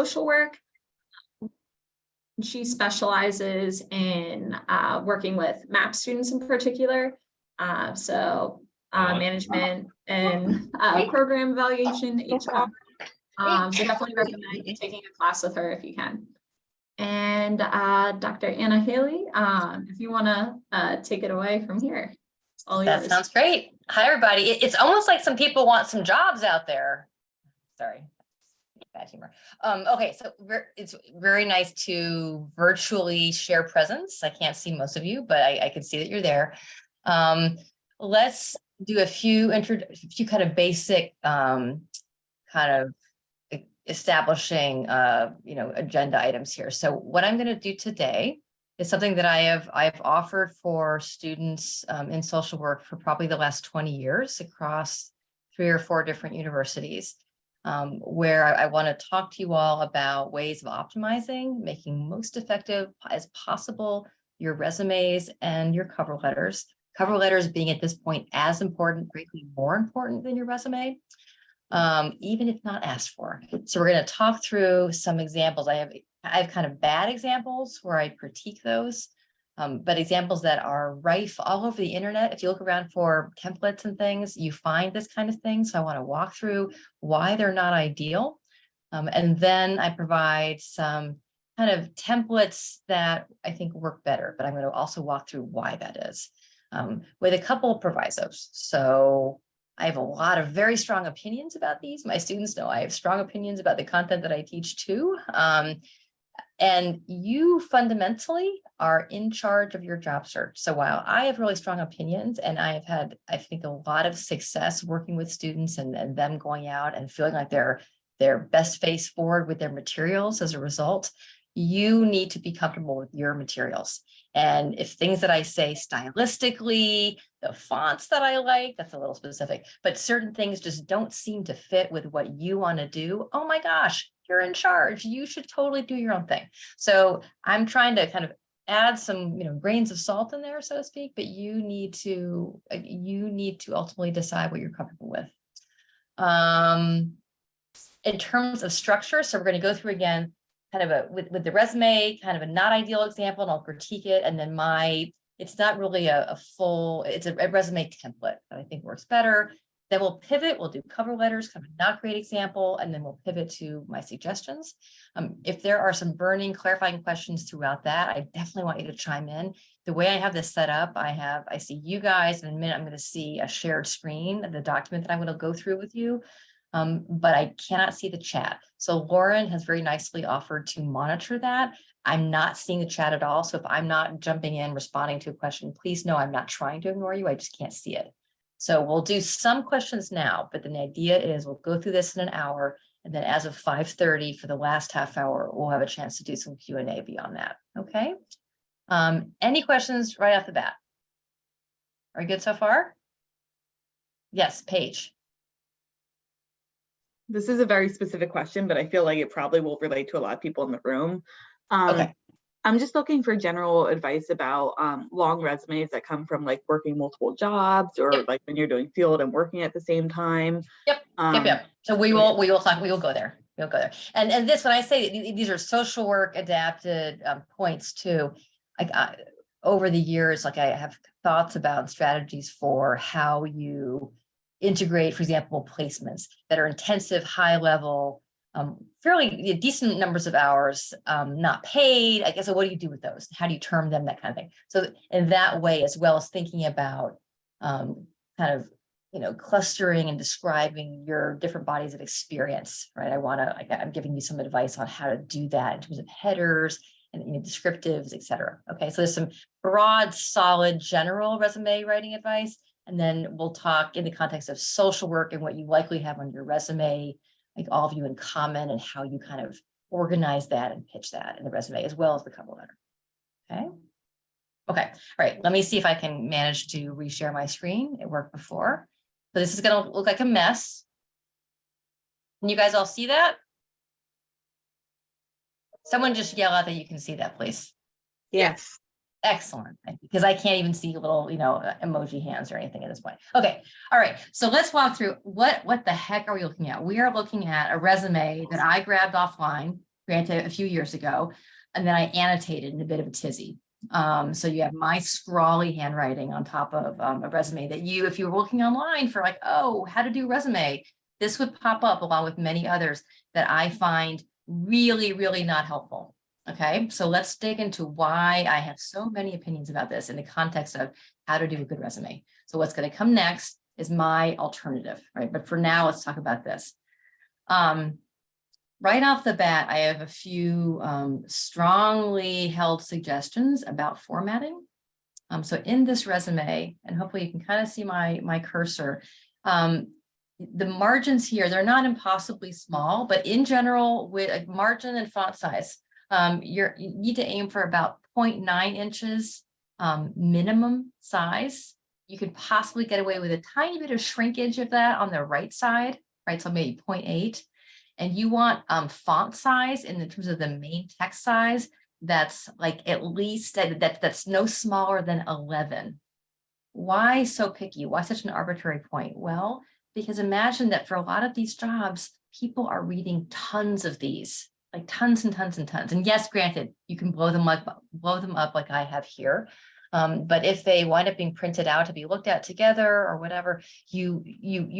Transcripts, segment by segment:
social work. She specializes in working with MAP students in particular. Management and program evaluation, HR. So definitely recommend taking a class with her if you can. And Dr. Anna Haley, if you want to take it away from here. It's all yours. That sounds great. Hi, everybody. It's almost like some people want some jobs out there. Sorry. Bad humor. Okay, so it's very nice to virtually share presence. I can't see most of you, but I can see that you're there. Let's do a few kind of basic kind of establishing agenda items here. So what I'm going to do today is something that I've offered for students in social work for probably the last 20 years across 3 or 4 different universities. Where I want to talk to you all about ways of optimizing, making most effective as possible your resumes and your cover letters. Cover letters being at this point as important, greatly more important than your resume, even if not asked for. So we're going to talk through some examples. I have kind of bad examples where I critique those. But examples that are rife all over the internet. If you look around for templates and things, you find this kind of thing. So I want to walk through why they're not ideal. And then I provide some kind of templates that I think work better, but I'm going to also walk through why that is with a couple of provisos. So I have a lot of very strong opinions about these. My students know I have strong opinions about the content that I teach too. And you fundamentally are in charge of your job search. So while I have really strong opinions and I have had, I think, a lot of success working with students and them going out and feeling like they're their best face forward with their materials as a result, you need to be comfortable with your materials. And if things that I say stylistically, the fonts that I like, that's a little specific, but certain things just don't seem to fit with what you want to do, oh my gosh, you're in charge. You should totally do your own thing. So I'm trying to kind of add some, grains of salt in there, so to speak, but you need to ultimately decide what you're comfortable with. In terms of structure, so we're going to go through again, kind of with the resume, kind of a not ideal example, and I'll critique it. And then it's not really a full, it's a resume template that I think works better. Then we'll pivot, we'll do cover letters, kind of not great example, and then we'll pivot to my suggestions. If there are some burning, clarifying questions throughout that, I definitely want you to chime in. The way I have this set up, I see you guys, and in a minute, I'm going to see a shared screen of the document that I'm going to go through with you. But I cannot see the chat. So Lauren has very nicely offered to monitor that. I'm not seeing the chat at all. So if I'm not jumping in, responding to a question, please know I'm not trying to ignore you. I just can't see it. So we'll do some questions now, but the idea is we'll go through this in an hour. And then as of 5:30 for the last half hour, we'll have a chance to do some Q&A beyond that. Okay. Any questions right off the bat? Are you good so far? Yes, Paige. This is a very specific question, but I feel like it probably will relate to a lot of people in the room. Okay. I'm just looking for general advice about long resumes that come from like working multiple jobs or Yep. like when you're doing field and working at the same time. Yep. So we will go there. We'll go there. And this, when I say these are social work adapted points too, like over the years, like I have thoughts about strategies for how you integrate, for example, placements that are intensive, high level, fairly decent numbers of hours, not paid. I guess, so what do you do with those? How do you term them, that kind of thing? So in that way, as well as thinking about kind of, clustering and describing your different bodies of experience, right? I'm giving you some advice on how to do that in terms of headers and descriptives, et cetera. Okay, so there's some broad, solid, general resume writing advice. And then we'll talk in the context of social work and what you likely have on your resume, like all of you in common, and how you kind of organize that and pitch that in the resume as well as the cover letter. Okay, all right, let me see if I can manage to reshare my screen. It worked before. So this is going to look like a mess. Can you guys all see that? Someone just yell out that you can see that, please. Yes. Excellent, because I can't even see little, emoji hands or anything at this point. Okay, all right. So let's walk through what the heck are we looking at? We are looking at a resume that I grabbed offline, granted a few years ago, and then I annotated in a bit of a tizzy. So you have my scrawly handwriting on top of a resume that if you were looking online for like, oh, how to do a resume, this would pop up along with many others that I find really, really not helpful. Okay, so let's dig into why I have so many opinions about this in the context of how to do a good resume. So what's going to come next is my alternative, right? But for now, let's talk about this. Right off the bat, I have a few strongly held suggestions about formatting. So in this resume, and hopefully you can kind of see my cursor, the margins here, they're not impossibly small, but in general, with a margin and font size, you need to aim for about 0.9 inches minimum size. You could possibly get away with a tiny bit of shrinkage of that on the right side, right? So maybe 0.8. And you want font size in terms of the main text size that's like at least that's no smaller than 11. Why so picky? Why such an arbitrary point? Well, because imagine that for a lot of these jobs, people are reading tons of these, like tons and tons and tons. And yes, granted, you can blow them up like I have here. But if they wind up being printed out to be looked at together or whatever, you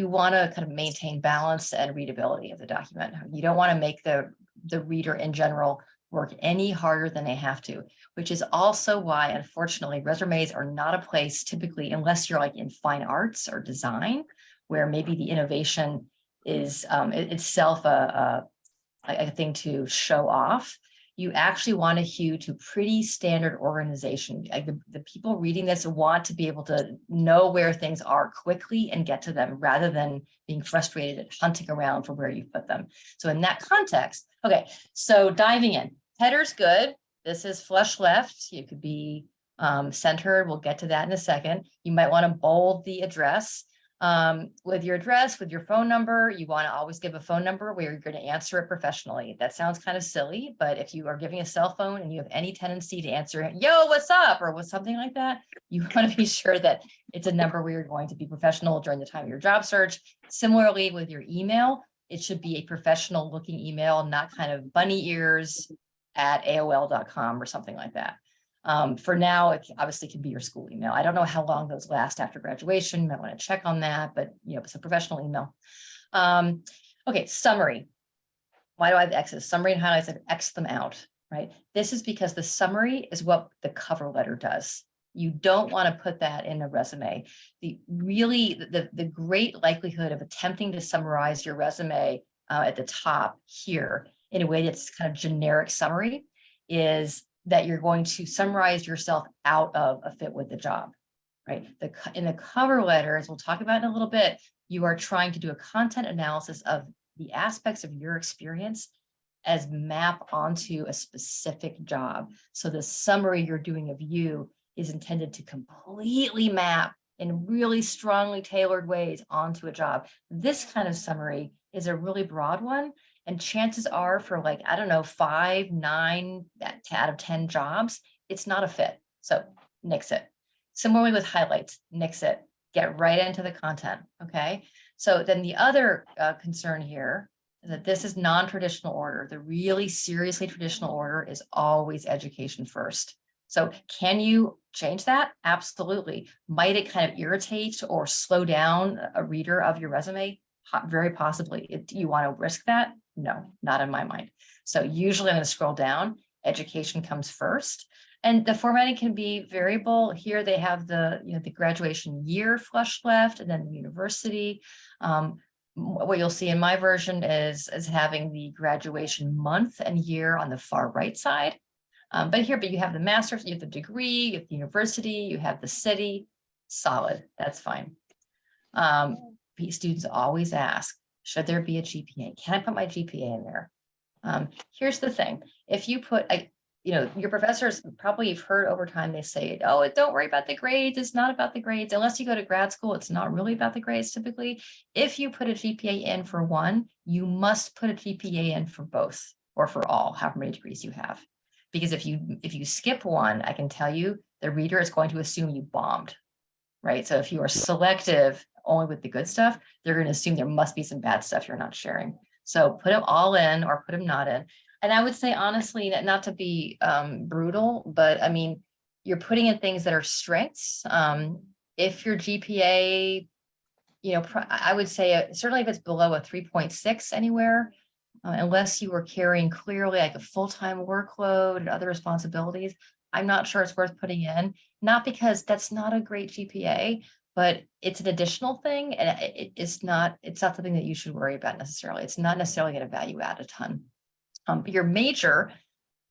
want to kind of maintain balance and readability of the document. You don't want to make the reader in general work any harder than they have to, which is also why, unfortunately, resumes are not a place typically, unless you're like in fine arts or design, where maybe the innovation is itself a thing to show off. You actually want to hew to pretty standard organization. Like the people reading this want to be able to know where things are quickly and get to them rather than being frustrated at hunting around for where you put them. So in that context, okay, so diving in, header's good. This is flush left. You could be centered. We'll get to that in a second. You might want to bold the address. With your address, with your phone number, you want to always give a phone number where you're going to answer it professionally. That sounds kind of silly, but if you are giving a cell phone and you have any tendency to answer, yo, what's up, or something like that, you want to be sure that it's a number where you're going to be professional during the time of your job search. Similarly, with your email, it should be a professional looking email, not kind of bunny ears at AOL.com or something like that. For now, it obviously can be your school email. I don't know how long those last after graduation. You might want to check on that, but it's a professional email. Okay, summary. Why do I have X's? Summary and highlights, I've X'd them out, right? This is because the summary is what the cover letter does. You don't want to put that in a resume. The great likelihood of attempting to summarize your resume at the top here in a way that's kind of generic summary is that you're going to summarize yourself out of a fit with the job, right? In the cover letter, as we'll talk about in a little bit, you are trying to do a content analysis of the aspects of your experience as map onto a specific job. So the summary you're doing of you is intended to completely map in really strongly tailored ways onto a job. This kind of summary is a really broad one. And chances are for 5, 9 out of 10 jobs, it's not a fit. So nix it. Similarly with highlights, nix it. Get right into the content, okay? So then the other concern here is that this is non-traditional order. The really seriously traditional order is always education first. So can you change that? Absolutely. Might it kind of irritate or slow down a reader of your resume? Very possibly. Do you want to risk that? No, not in my mind. So usually I'm going to scroll down. Education comes first. And the formatting can be variable. Here they have the graduation year flush left and then the university. What you'll see in my version is having the graduation month and year on the far right side. But you have the master's, you have the degree, you have the university, you have the city. Solid, that's fine. Students always ask, should there be a GPA? Can I put my GPA in there? Here's the thing. If you put, your professors probably you've heard over time, they say, oh, don't worry about the grades. It's not about the grades. Unless you go to grad school, it's not really about the grades typically. If you put a GPA in for one, you must put a GPA in for both or for all, however many degrees you have. Because if you skip one, I can tell you the reader is going to assume you bombed, right? So if you are selective only with the good stuff, they're going to assume there must be some bad stuff you're not sharing. So put them all in or put them not in. And I would say honestly, not to be brutal, but I mean, you're putting in things that are strengths. If your GPA, I would say certainly if it's below a 3.6 anywhere, unless you were carrying clearly like a full-time workload and other responsibilities, I'm not sure it's worth putting in. Not because that's not a great GPA, but it's an additional thing, and it's not something that you should worry about necessarily. It's not necessarily going to value add a ton. Your major,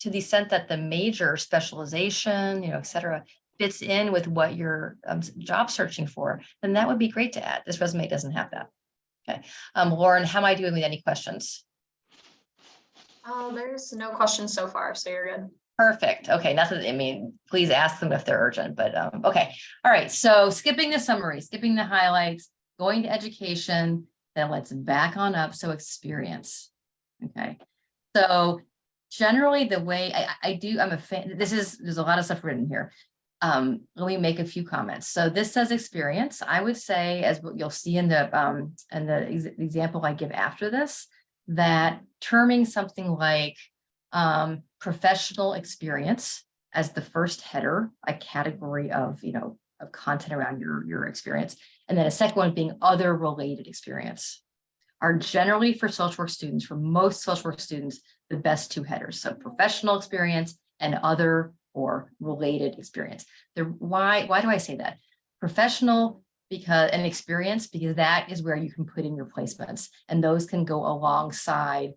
to the extent that the major specialization, et cetera, fits in with what you're job searching for, then that would be great to add. This resume doesn't have that. Okay. Lauren, how am I doing with any questions? There's no questions so far, so you're good. Perfect. Okay. Nothing. I mean, please ask them if they're urgent, but okay. All right. So skipping the summary, skipping the highlights, going to education, then let's back on up. So experience. Okay. So generally the way I'm a fan, there's a lot of stuff written here. Let me make a few comments. So this says experience. I would say, as you'll see in the example I give after this, that terming something like professional experience as the first header, a category of content around your experience, and then a second one being other related experience, are generally for social work students, for most social work students, the best two headers. So professional experience and other or related experience. Why do I say that? Professional and experience, because that is where you can put in your placements, and those can go alongside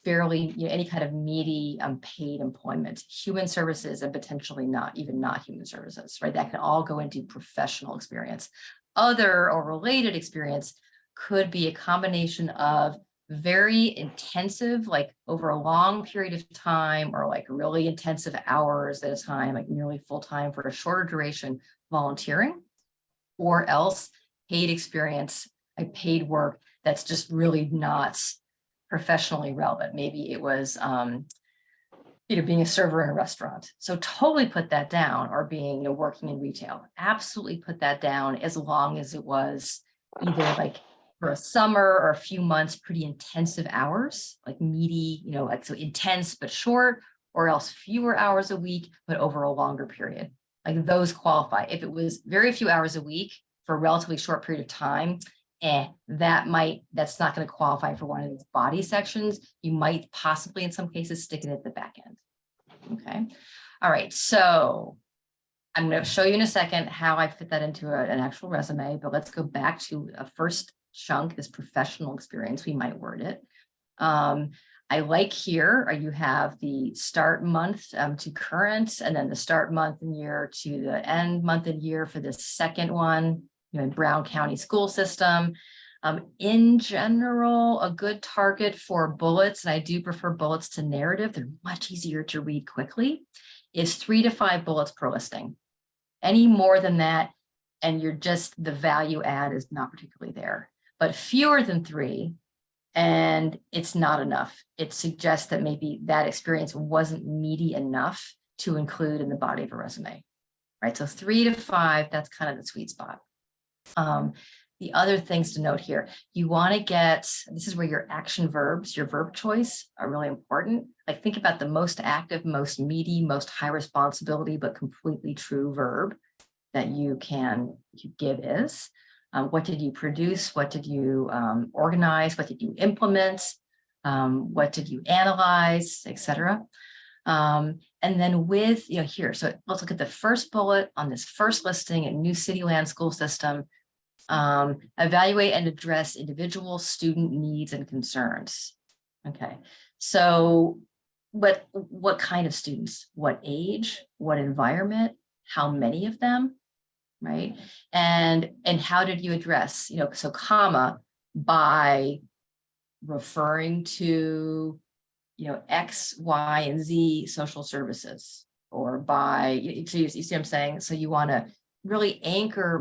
fairly any kind of meaty paid employment, human services, and potentially not human services, right? That can all go into professional experience. Other or related experience could be a combination of very intensive, like over a long period of time, or like really intensive hours at a time, like nearly full time for a shorter duration volunteering, or else paid experience, like paid work that's just really not professionally relevant. Maybe it was, being a server in a restaurant. So totally put that down, or being, working in retail. Absolutely put that down, as long as it was either like for a summer or a few months, pretty intensive hours, like meaty, like so intense but short, or else fewer hours a week, but over a longer period. Like those qualify. If it was very few hours a week for a relatively short period of time, that's not going to qualify for one of these body sections. You might possibly, in some cases, stick it at the back end. Okay. All right. So I'm going to show you in a second how I fit that into an actual resume, but let's go back to a first chunk, this professional experience, we might word it. I like here, you have the start month to current, and then the start month and year to the end month and year for the second one, in Brown County school system. In general, a good target for bullets, and I do prefer bullets to narrative, they're much easier to read quickly, is 3 to 5 bullets per listing. Any more than that, and the value add is not particularly there. But fewer than 3, and it's not enough. It suggests that maybe that experience wasn't meaty enough to include in the body of a resume, right? So 3 to 5, that's kind of the sweet spot. The other things to note here, you want to this is where your action verbs, your verb choice are really important. Like think about the most active, most meaty, most high responsibility, but completely true verb that you give is. What did you produce? What did you organize? What did you implement? What did you analyze, etc. And then with, here, so let's look at the first bullet on this first listing at New City Land School System. Evaluate and address individual student needs and concerns. Okay, so what kind of students? What age? What environment? How many of them? Right? And how did you address, so comma, by referring to, X, Y, and Z social services, or by, so you see what I'm saying? So you want to really anchor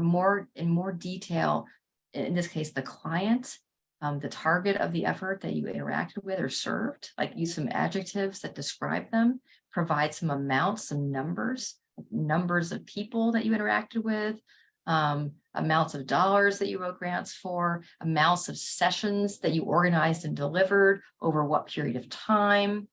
in more detail, in this case, the client the target of the effort that you interacted with or served, like use some adjectives that describe them, provide some amounts, some numbers of people that you interacted with, amounts of dollars that you wrote grants for, amounts of sessions that you organized and delivered over what period of time.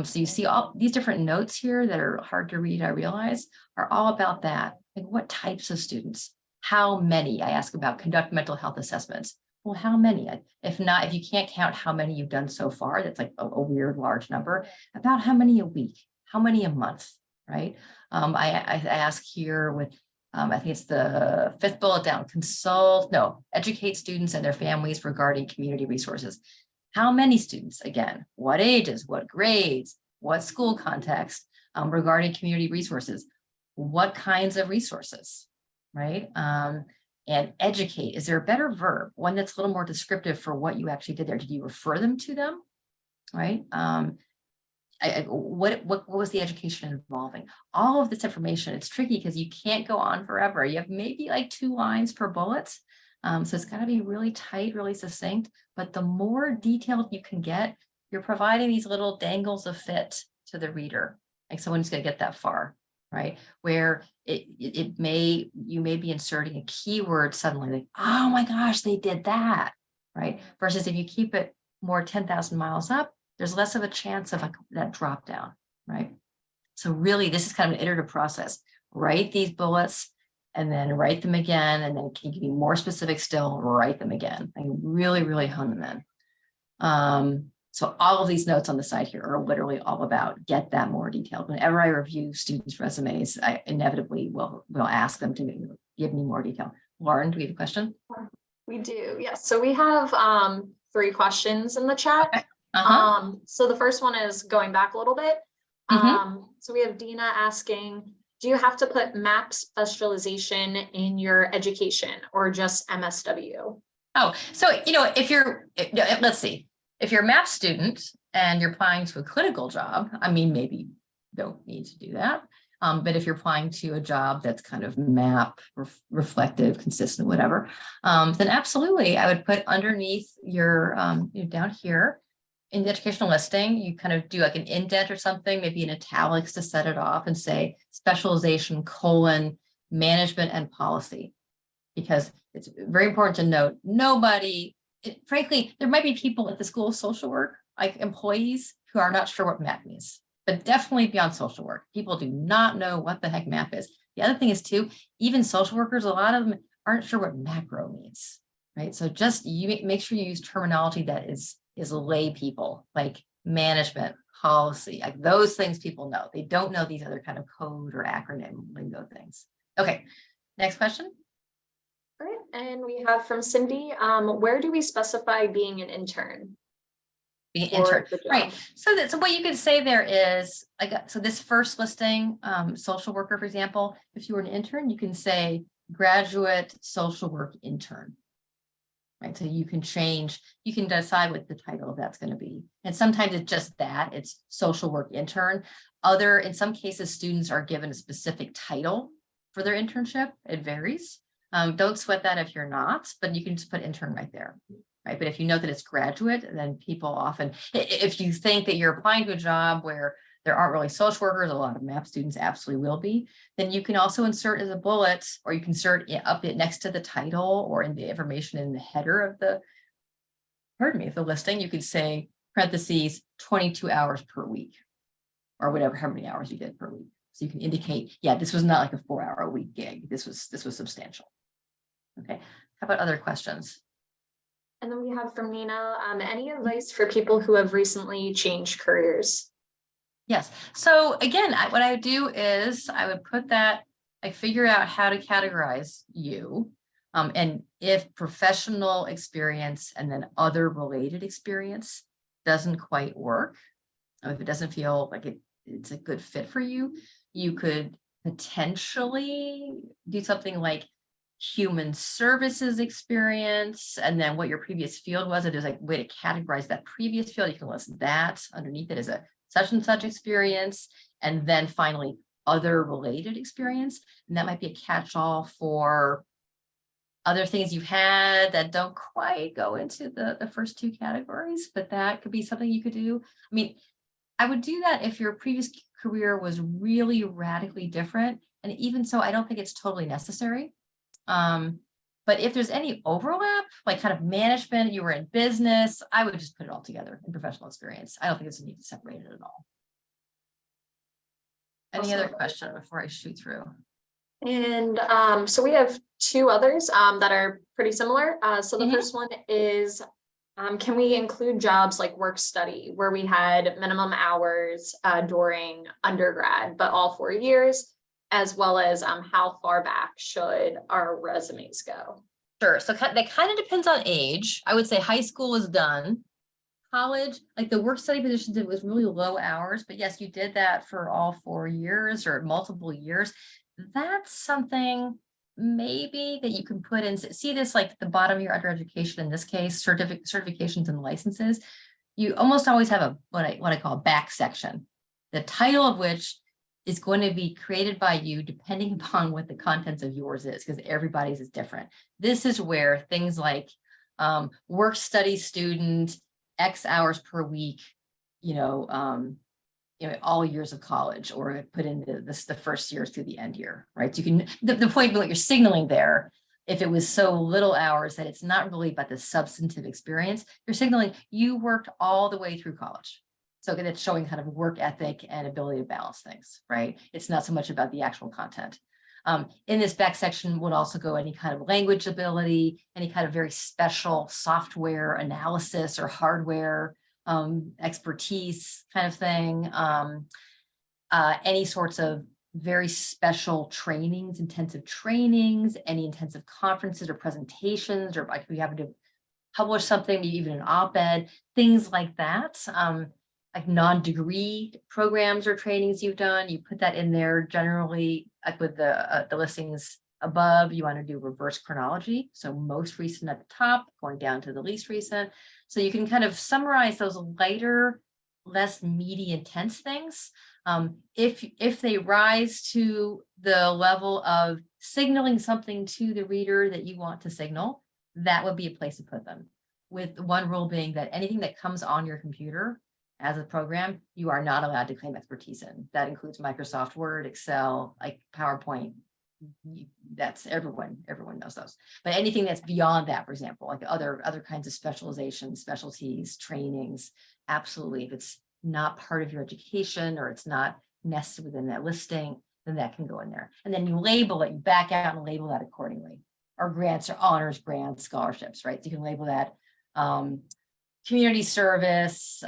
So you see all these different notes here that are hard to read, I realize, are all about that. Like what types of students, how many? I ask about conduct mental health assessments. Well, how many? If not, if you can't count how many you've done so far, that's like a weird large number. About how many a week, how many a month, right? I ask here with, I think it's the 5th bullet down, educate students and their families regarding community resources. How many students, again, what ages, what grades, what school context, regarding community resources, what kinds of resources, right? And educate, is there a better verb, one that's a little more descriptive for what you actually did there? Did you refer them to them, right? What was the education involving? All of this information, it's tricky because you can't go on forever. You have maybe like 2 lines per bullet. So it's got to be really tight, really succinct, but the more detailed you can get, you're providing these little dangles of fit to the reader. Like someone's going to get that far, right? Where you may be inserting a keyword suddenly, like, oh my gosh, they did that, right? Versus if you keep it more 10,000 miles up, there's less of a chance of that drop down, right? So really, this is kind of an iterative process. Write these bullets and then write them again. And then can you be more specific still, write them again. I really, really hone them in. So all of these notes on the side here are literally all about get that more detailed. Whenever I review students' resumes, I inevitably will ask them to give me more detail. Lauren, do we have a question? We do, yes. So we have 3 questions in the chat. Okay. So the first one is going back a little bit. So we have Dina asking, do you have to put MAP specialization in your education or just MSW? Oh, so, if you're, let's see, if you're a MAP student and you're applying to a clinical job, I mean, maybe you don't need to do that. But if you're applying to a job that's kind of MAP, reflective, consistent, whatever, then absolutely, I would put underneath your, down here in the educational listing, you kind of do like an indent or something, maybe in italics to set it off and say specialization : management and policy. Because it's very important to note, frankly, there might be people at the School of Social Work, like employees, who are not sure what MAP means, but definitely beyond social work. People do not know what the heck MAP is. The other thing is too, even social workers, a lot of them aren't sure what macro means, right? So just make sure you use terminology that is lay people, like management, policy, like those things people know. They don't know these other kind of code or acronym lingo things. Okay, next question. All right, and we have from Cindy, where do we specify being an intern? Being an intern, right? So what you could say there is, so this first listing, social worker, for example, if you were an intern, you can say graduate social work intern. Right, so you can decide what the title of that's going to be. And sometimes it's just that, it's social work intern. In some cases, students are given a specific title for their internship. It varies. Don't sweat that if you're not, but you can just put intern right there. Right, but if you know that it's graduate, then people often, if you think that you're applying to a job where there aren't really social workers, a lot of MAP students absolutely will be, then you can also insert as a bullet, or you can insert up it next to the title or in the information in the header of the listing, you could say parentheses 22 hours per week, or whatever, how many hours you did per week. So you can indicate, yeah, this was not like a 4-hour-a-week gig. This was substantial. Okay, how about other questions? And then we have from Nina, any advice for people who have recently changed careers? Yes. So again, what I would do is I would put that, I figure out how to categorize you. And if professional experience and then other related experience doesn't quite work, if it doesn't feel like it's a good fit for you, you could potentially do something like human services experience, and then what your previous field was. If there's like a way to categorize that previous field, you can list that underneath it as a such and such experience, and then finally other related experience, and that might be a catch-all for other things you've had that don't quite go into the first two categories, but that could be something you could do. I mean, I would do that if your previous career was really radically different. And even so, I don't think it's totally necessary. But if there's any overlap, like kind of management, you were in business, I would just put it all together in professional experience. I don't think there's a need to separate it at all. Any other question before I shoot through? And so we have two others that are pretty similar. So the Mhm. first one is, can we include jobs like work study, where we had minimum hours during undergrad, but all 4 years, as well as how far back should our resumes go? Sure. So that kind of depends on age. I would say high school is done. College, like the work study positions, it was really low hours, but yes, you did that for all 4 years or multiple years. That's something maybe that you can put in, see this like the bottom of your under education, in this case, certifications and licenses. You almost always have a what I call a back section, the title of which is going to be created by you depending upon what the contents of yours is, because everybody's is different. This is where things like work study student, X hours per week, all years of college, or put into the first year through the end year, right? So you can, the point being what you're signaling there, if it was so little hours that it's not really about the substantive experience, you're signaling you worked all the way through college. So it's showing kind of work ethic and ability to balance things, right? It's not so much about the actual content. In this back section would also go any kind of language ability, any kind of very special software analysis or hardware expertise kind of thing, any sorts of very special trainings, intensive trainings, any intensive conferences or presentations, or like we happen to publish something, maybe even an op-ed, things like that. Like non-degree programs or trainings you've done, you put that in there. Generally, like with the listings above, you want to do reverse chronology. So most recent at the top, going down to the least recent. So you can kind of summarize those lighter, less meaty, intense things. If they rise to the level of signaling something to the reader that you want to signal, that would be a place to put them. With one rule being that anything that comes on your computer as a program, you are not allowed to claim expertise in. That includes Microsoft Word, Excel, like PowerPoint. That's everyone knows those. But anything that's beyond that, for example, like other kinds of specializations, specialties, trainings, absolutely. If it's not part of your education or it's not nested within that listing, then that can go in there. And then you label it, you back out and label that accordingly. Or grants or honors grants, scholarships, right? So you can label that community service,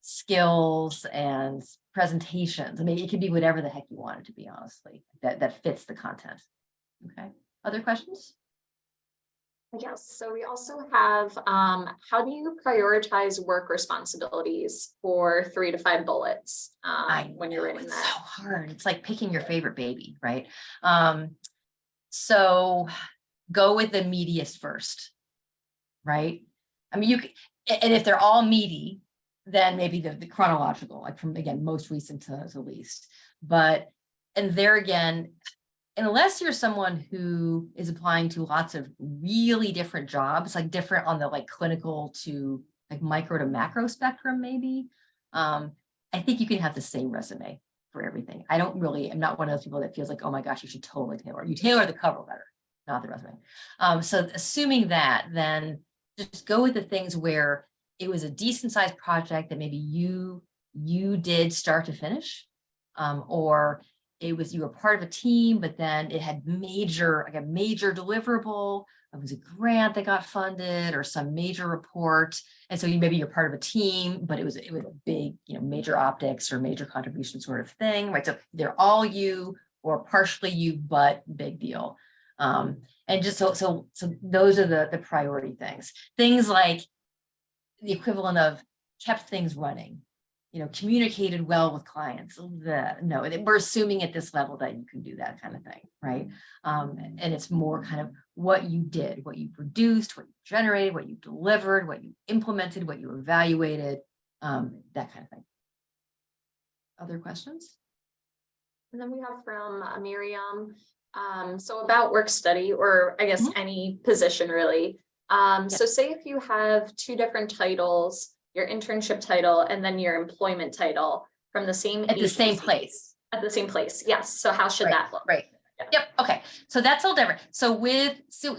skills and presentations. I mean, it could be whatever the heck you want it to be, honestly, that fits the content. Okay. Other questions? Yes, so we also have, how do you prioritize work responsibilities for 3 to 5 bullets when you're writing It's that? so hard. It's like picking your favorite baby, right? So go with the meatiest first, right? I mean, and if they're all meaty, then maybe the chronological, like from, again, most recent to least. But, and there again, unless you're someone who is applying to lots of really different jobs, like different on the like clinical to like micro to macro spectrum, maybe, I think you can have the same resume for everything. I'm not one of those people that feels like, oh my gosh, you should totally tailor. You tailor the cover letter, not the resume. So assuming that, then just go with the things where it was a decent sized project that maybe you did start to finish, or it was you were part of a team, but then it had a major deliverable. It was a grant that got funded or some major report. And so maybe you're part of a team, but it was a big, major optics or major contribution sort of thing, right? So they're all you or partially you, but big deal. And just so those are the priority things. Things like the equivalent of kept things running, communicated well with clients. No, we're assuming at this level that you can do that kind of thing, right? And it's more kind of what you did, what you produced, what you generated, what you delivered, what you implemented, what you evaluated, that kind of thing. Other questions? And then we have from Miriam, so about work study, or I guess any position really. So say if you have two different titles, your internship title and then your employment title from the same At the same agency. place. At the same place, yes. So how should Right, that look? Right. Yeah. Yep. Okay. So that's all different. So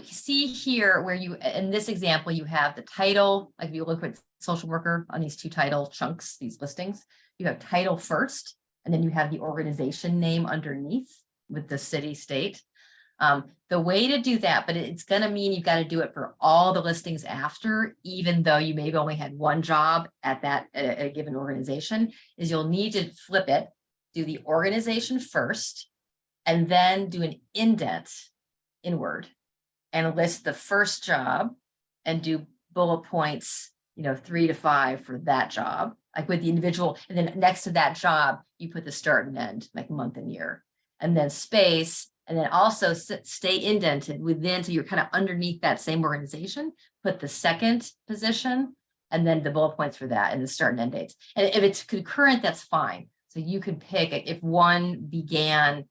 see here where you, in this example, you have the title, like if you look at social worker on these two title chunks, these listings, you have title first, and then you have the organization name underneath with the city, state. The way to do that, but it's going to mean you've got to do it for all the listings after, even though you maybe only had one job at that at a given organization, is you'll need to flip it, do the organization first, and then do an indent inward and list the first job and do bullet points, 3 to 5 for that job, like with the individual. And then next to that job, you put the start and end, like month and year, and then space. And then also stay indented within, so you're kind of underneath that same organization, put the second position and then the bullet points for that and the start and end dates. And if it's concurrent, that's fine. So you could pick if one began,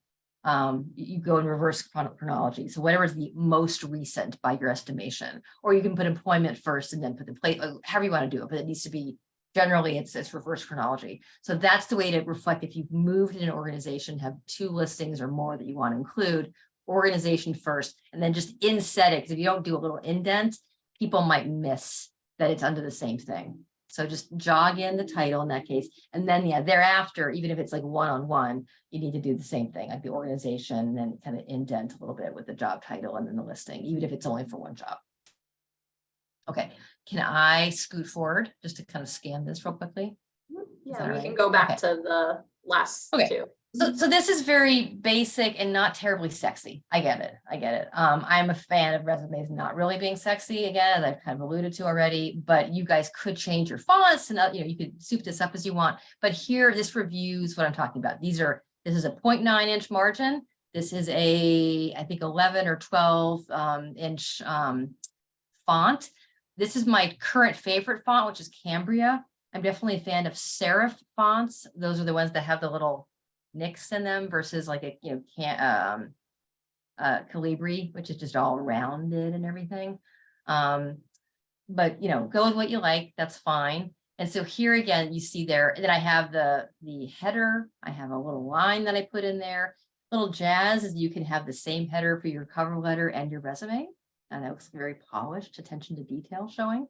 you go in reverse chronology. So whatever is the most recent by your estimation, or you can put employment first and then put the place, however you want to do it, but it needs to be generally it's reverse chronology. So that's the way to reflect if you've moved in an organization, have two listings or more that you want to include, organization first, and then just inset it. Because if you don't do a little indent, people might miss that it's under the same thing. So just jog in the title in that case. And then thereafter, even if it's like one-on-one, you need to do the same thing, like the organization, and then kind of indent a little bit with the job title and then the listing, even if it's only for one job. Okay, can I scoot forward just to kind of scan this real quickly? Yeah, we right? can go back Okay. to the last Okay. two. So this is very basic and not terribly sexy. I get it. I'm a fan of resumes not really being sexy, again, as I've kind of alluded to already, but you guys could change your fonts and you could soup this up as you want. But here, this reviews what I'm talking about. This is a 0.9 inch margin. This is I think 11 or 12 inch font. This is my current favorite font, which is Cambria. I'm definitely a fan of serif fonts. Those are the ones that have the little nicks in them versus like Calibri, which is just all rounded and everything. But go with what you like, that's fine. And so here again, you see there, and then I have the header. I have a little line that I put in there. Little jazz is you can have the same header for your cover letter and your resume. And that looks very polished, attention to detail showing.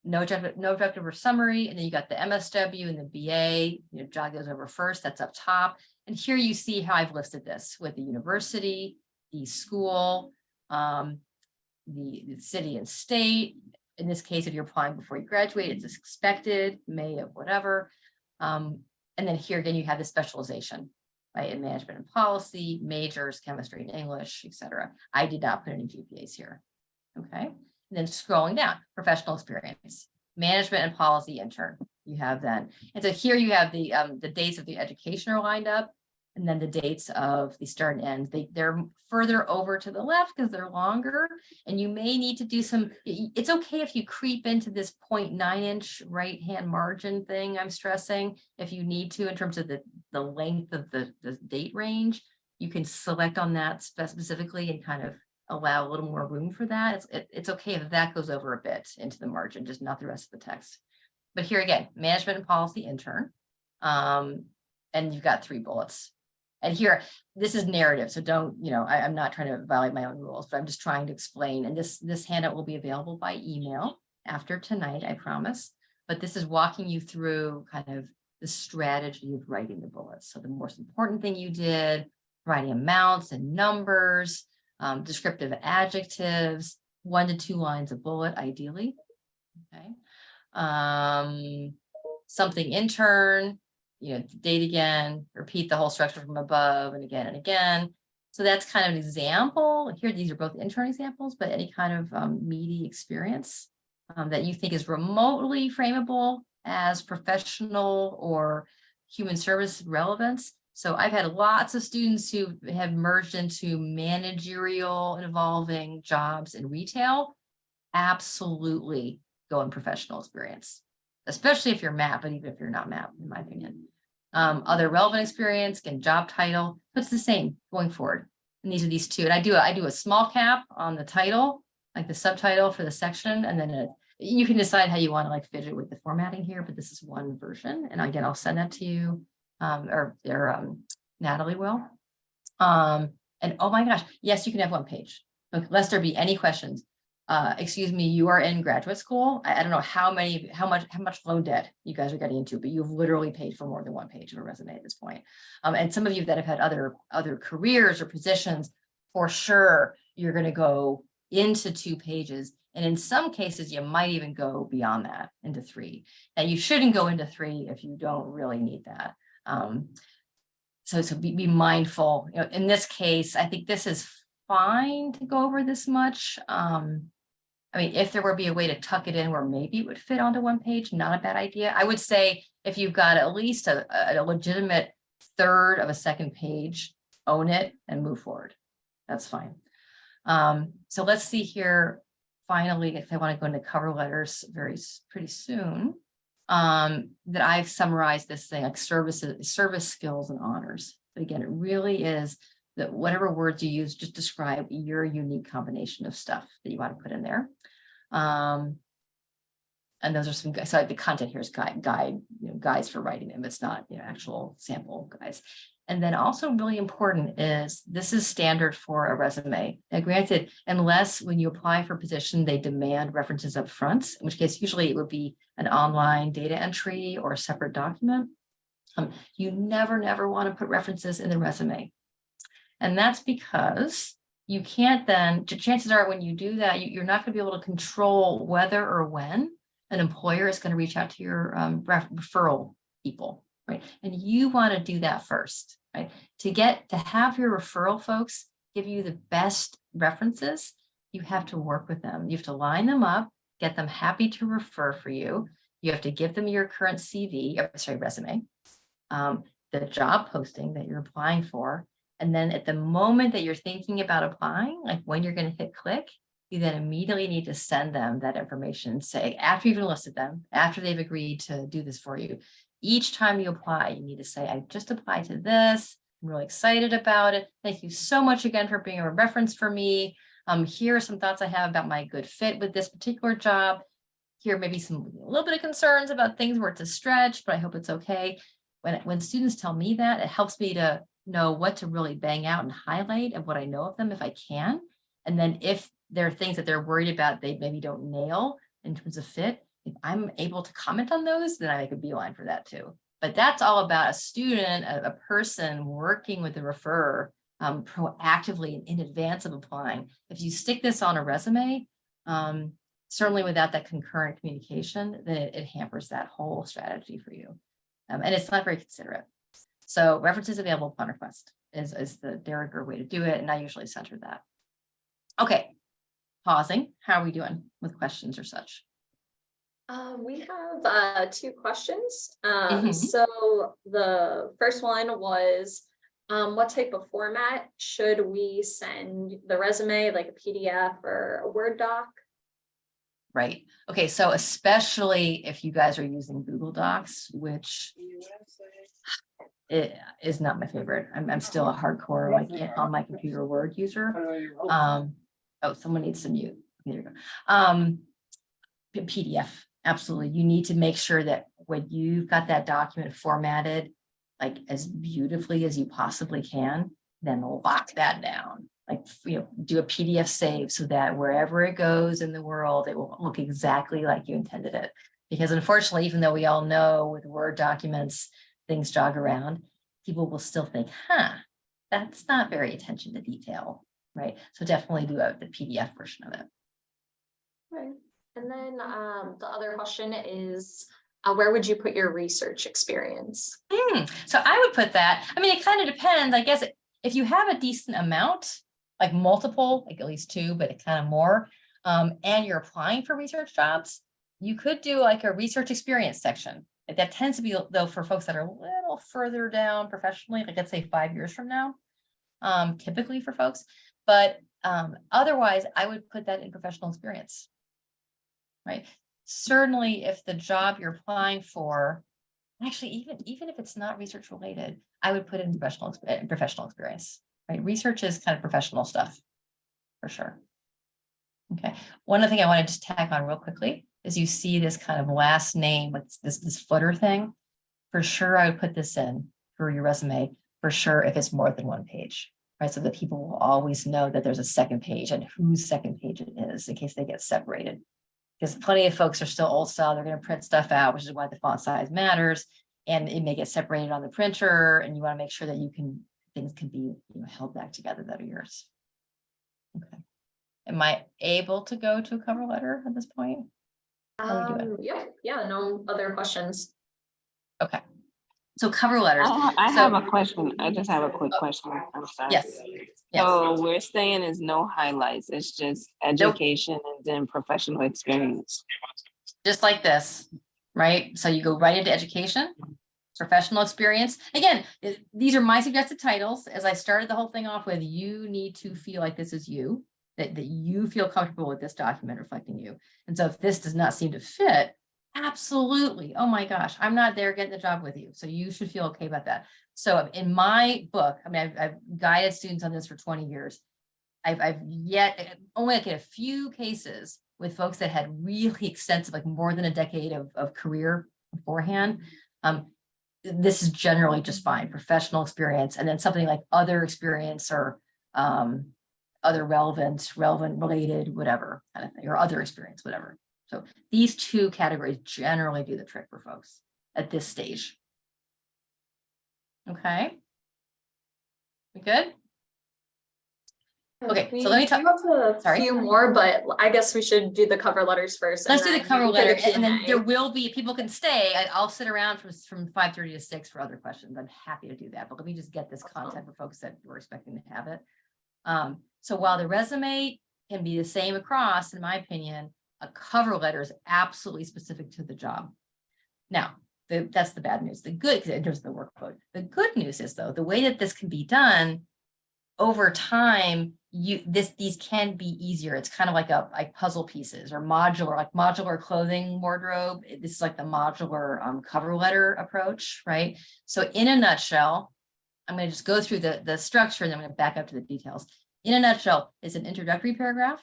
No objective or summary, and then you got the MSW and the BA, jog those over first, that's up top. And here you see how I've listed this with the university, the school, the city and state. In this case, if you're applying before you graduate, it's expected, May of whatever. And then here again, you have the specialization, right, in management and policy, majors, chemistry and English, etc. I did not put any GPAs here, okay? And then scrolling down, professional experience, management and policy intern, you have then. And so here you have the dates of the education are lined up, and then the dates of the start and end. They're further over to the left because they're longer, and you may need to do some, it's okay if you creep into this 0.9 inch right-hand margin thing I'm stressing, if you need to, in terms of the length of the date range, you can select on that specifically and kind of allow a little more room for that. It's okay if that goes over a bit into the margin, just not the rest of the text. But here again, management and policy intern, and you've got 3 bullets. And here, this is narrative, so don't, I'm not trying to violate my own rules, but I'm just trying to explain. And this handout will be available by email after tonight, I promise. But this is walking you through kind of the strategy of writing the bullets. So the most important thing you did, writing amounts and numbers, descriptive adjectives, 1 to 2 lines of bullet, ideally. Okay. Something intern, date again, repeat the whole structure from above and again and again. So that's kind of an example. Here, these are both intern examples, but any kind of meaty experience that you think is remotely frameable as professional or human service relevance. So I've had lots of students who have merged into managerial involving jobs in retail. Absolutely go in professional experience, especially if you're MAP, but even if you're not MAP, in my opinion. Other relevant experience, again, job title, but it's the same going forward. And these are these two. And I do a small cap on the title, like the subtitle for the section, and then you can decide how you want to like fidget with the formatting here, but this is one version. And again, I'll send that to you, or Natalie will. And oh my gosh, yes, you can have one page. Look, lest there be any questions. Excuse me, you are in graduate school. I don't know how much loan debt you guys are getting into, but you've literally paid for more than one page of a resume at this point. And some of you that have had other careers or positions, for sure, you're going to go into 2 pages. And in some cases, you might even go beyond that into 3. And you shouldn't go into 3 if you don't really need that. So be mindful. You know, in this case, I think this is fine to go over this much. I mean, if there would be a way to tuck it in where maybe it would fit onto one page, not a bad idea. I would say if you've got at least a legitimate third of a second page, own it and move forward. That's fine. So let's see here. Finally, if I want to go into cover letters pretty soon, that I've summarized this thing like service skills and honors. But again, it really is that whatever words you use, just describe your unique combination of stuff that you want to put in there. And those are some, so the content here is guides for writing them. It's not, actual sample guides. And then also really important is this is standard for a resume. Now, granted, unless when you apply for a position, they demand references up front, in which case usually it would be an online data entry or a separate document. You never want to put references in the resume. And that's because you can't then, chances are when you do that, you're not going to be able to control whether or when an employer is going to reach out to your referral people. Right. And you want to do that first, right? To have your referral folks give you the best references, you have to work with them. You have to line them up, get them happy to refer for you. You have to give them your current resume, the job posting that you're applying for. And then at the moment that you're thinking about applying, like when you're going to hit click, you then immediately need to send them that information, say, after you've enlisted them, after they've agreed to do this for you. Each time you apply, you need to say, I just applied to this. I'm really excited about it. Thank you so much again for being a reference for me. Here are some thoughts I have about my good fit with this particular job. Here may be a little bit of concerns about things where it's a stretch, but I hope it's okay. When students tell me that, it helps me to know what to really bang out and highlight of what I know of them if I can. And then if there are things that they're worried about, they maybe don't nail in terms of fit, if I'm able to comment on those, then I make a beeline for that too. But that's all about a student, a person working with the referrer proactively in advance of applying. If you stick this on a resume, certainly without that concurrent communication, then it hampers that whole strategy for you. And it's not very considerate. So references available upon request is the de rigueur way to do it. And I usually center that. Okay, pausing. How are we doing with questions or such? We have 2 questions. Mhm. So the first one was, what type of format should we send the resume, like a PDF or a Word doc? Right. Okay. So especially if you guys are using Google Docs, which it is not my favorite. I'm still a hardcore on my computer Word user. Oh, someone needs to mute. There you go. PDF. Absolutely. You need to make sure that when you've got that document formatted, like as beautifully as you possibly can, then lock that down. Like, do a PDF save so that wherever it goes in the world, it will look exactly like you intended it. Because unfortunately, even though we all know with Word documents, things jog around, people will still think, that's not very attention to detail, right? So definitely do the PDF version of it. Right. And then the other question is, where would you put your research experience? So I would put that, I mean, it kind of depends, I guess, if you have a decent amount, like multiple, like at least 2, but kind of more, and you're applying for research jobs, you could do like a research experience section. That tends to be, though, for folks that are a little further down professionally, like let's say 5 years from now, typically for folks. But otherwise, I would put that in professional experience. Right. Certainly, if the job you're applying for actually, even if it's not research related, I would put in professional experience, right? Research is kind of professional stuff, for sure. Okay, one other thing I want to just tag on real quickly is you see this kind of last name with this footer thing. For sure, I would put this in for your resume, for sure, if it's more than one page, right? So that people will always know that there's a second page and whose second page it is in case they get separated. Because plenty of folks are still old style, they're going to print stuff out, which is why the font size matters. And it may get separated on the printer, and you want to make sure that things can be held back together that are yours. Okay. Am I able to go to a cover letter at this point? How are we doing? Yeah, no other questions. Okay. So cover letters. I So- have a question. I just have a quick question. I'm sorry. Yes. Yes. So we're saying is no highlights. It's just education and then professional experience. Just like this, right? So you go right into education, professional experience. Again, these are my suggested titles. As I started the whole thing off with, you need to feel like this is you, that you feel comfortable with this document reflecting you. And so if this does not seem to fit, absolutely, oh my gosh, I'm not there getting the job with you. So you should feel okay about that. So in my book, I mean, I've guided students on this for 20 years. I've yet only like a few cases with folks that had really extensive, like more than a decade of career beforehand. This is generally just fine, professional experience, and then something like other experience or other relevant, related, whatever kind of thing, or other experience, whatever. So these two categories generally do the trick for folks at this stage. Okay. We good? Okay, so let me talk. We have a Sorry. few more, but I guess we should do the cover letters first. Let's and do the then cover we can letter, do the and then there Q&A. will be, people can stay. I'll sit around from 5:30 to 6 for other questions. I'm happy to do that, but let me just get this content for folks that were expecting to have it. So while the resume can be the same across, in my opinion, a cover letter is absolutely specific to the job. Now, that's the bad news. The good, in terms of the workload. The good news is, though, the way that this can be done over time, these can be easier. It's kind of like puzzle pieces or modular clothing wardrobe. This is like the modular cover letter approach, right? So in a nutshell, I'm going to just go through the structure and then I'm going to back up to the details. In a nutshell, it's an introductory paragraph,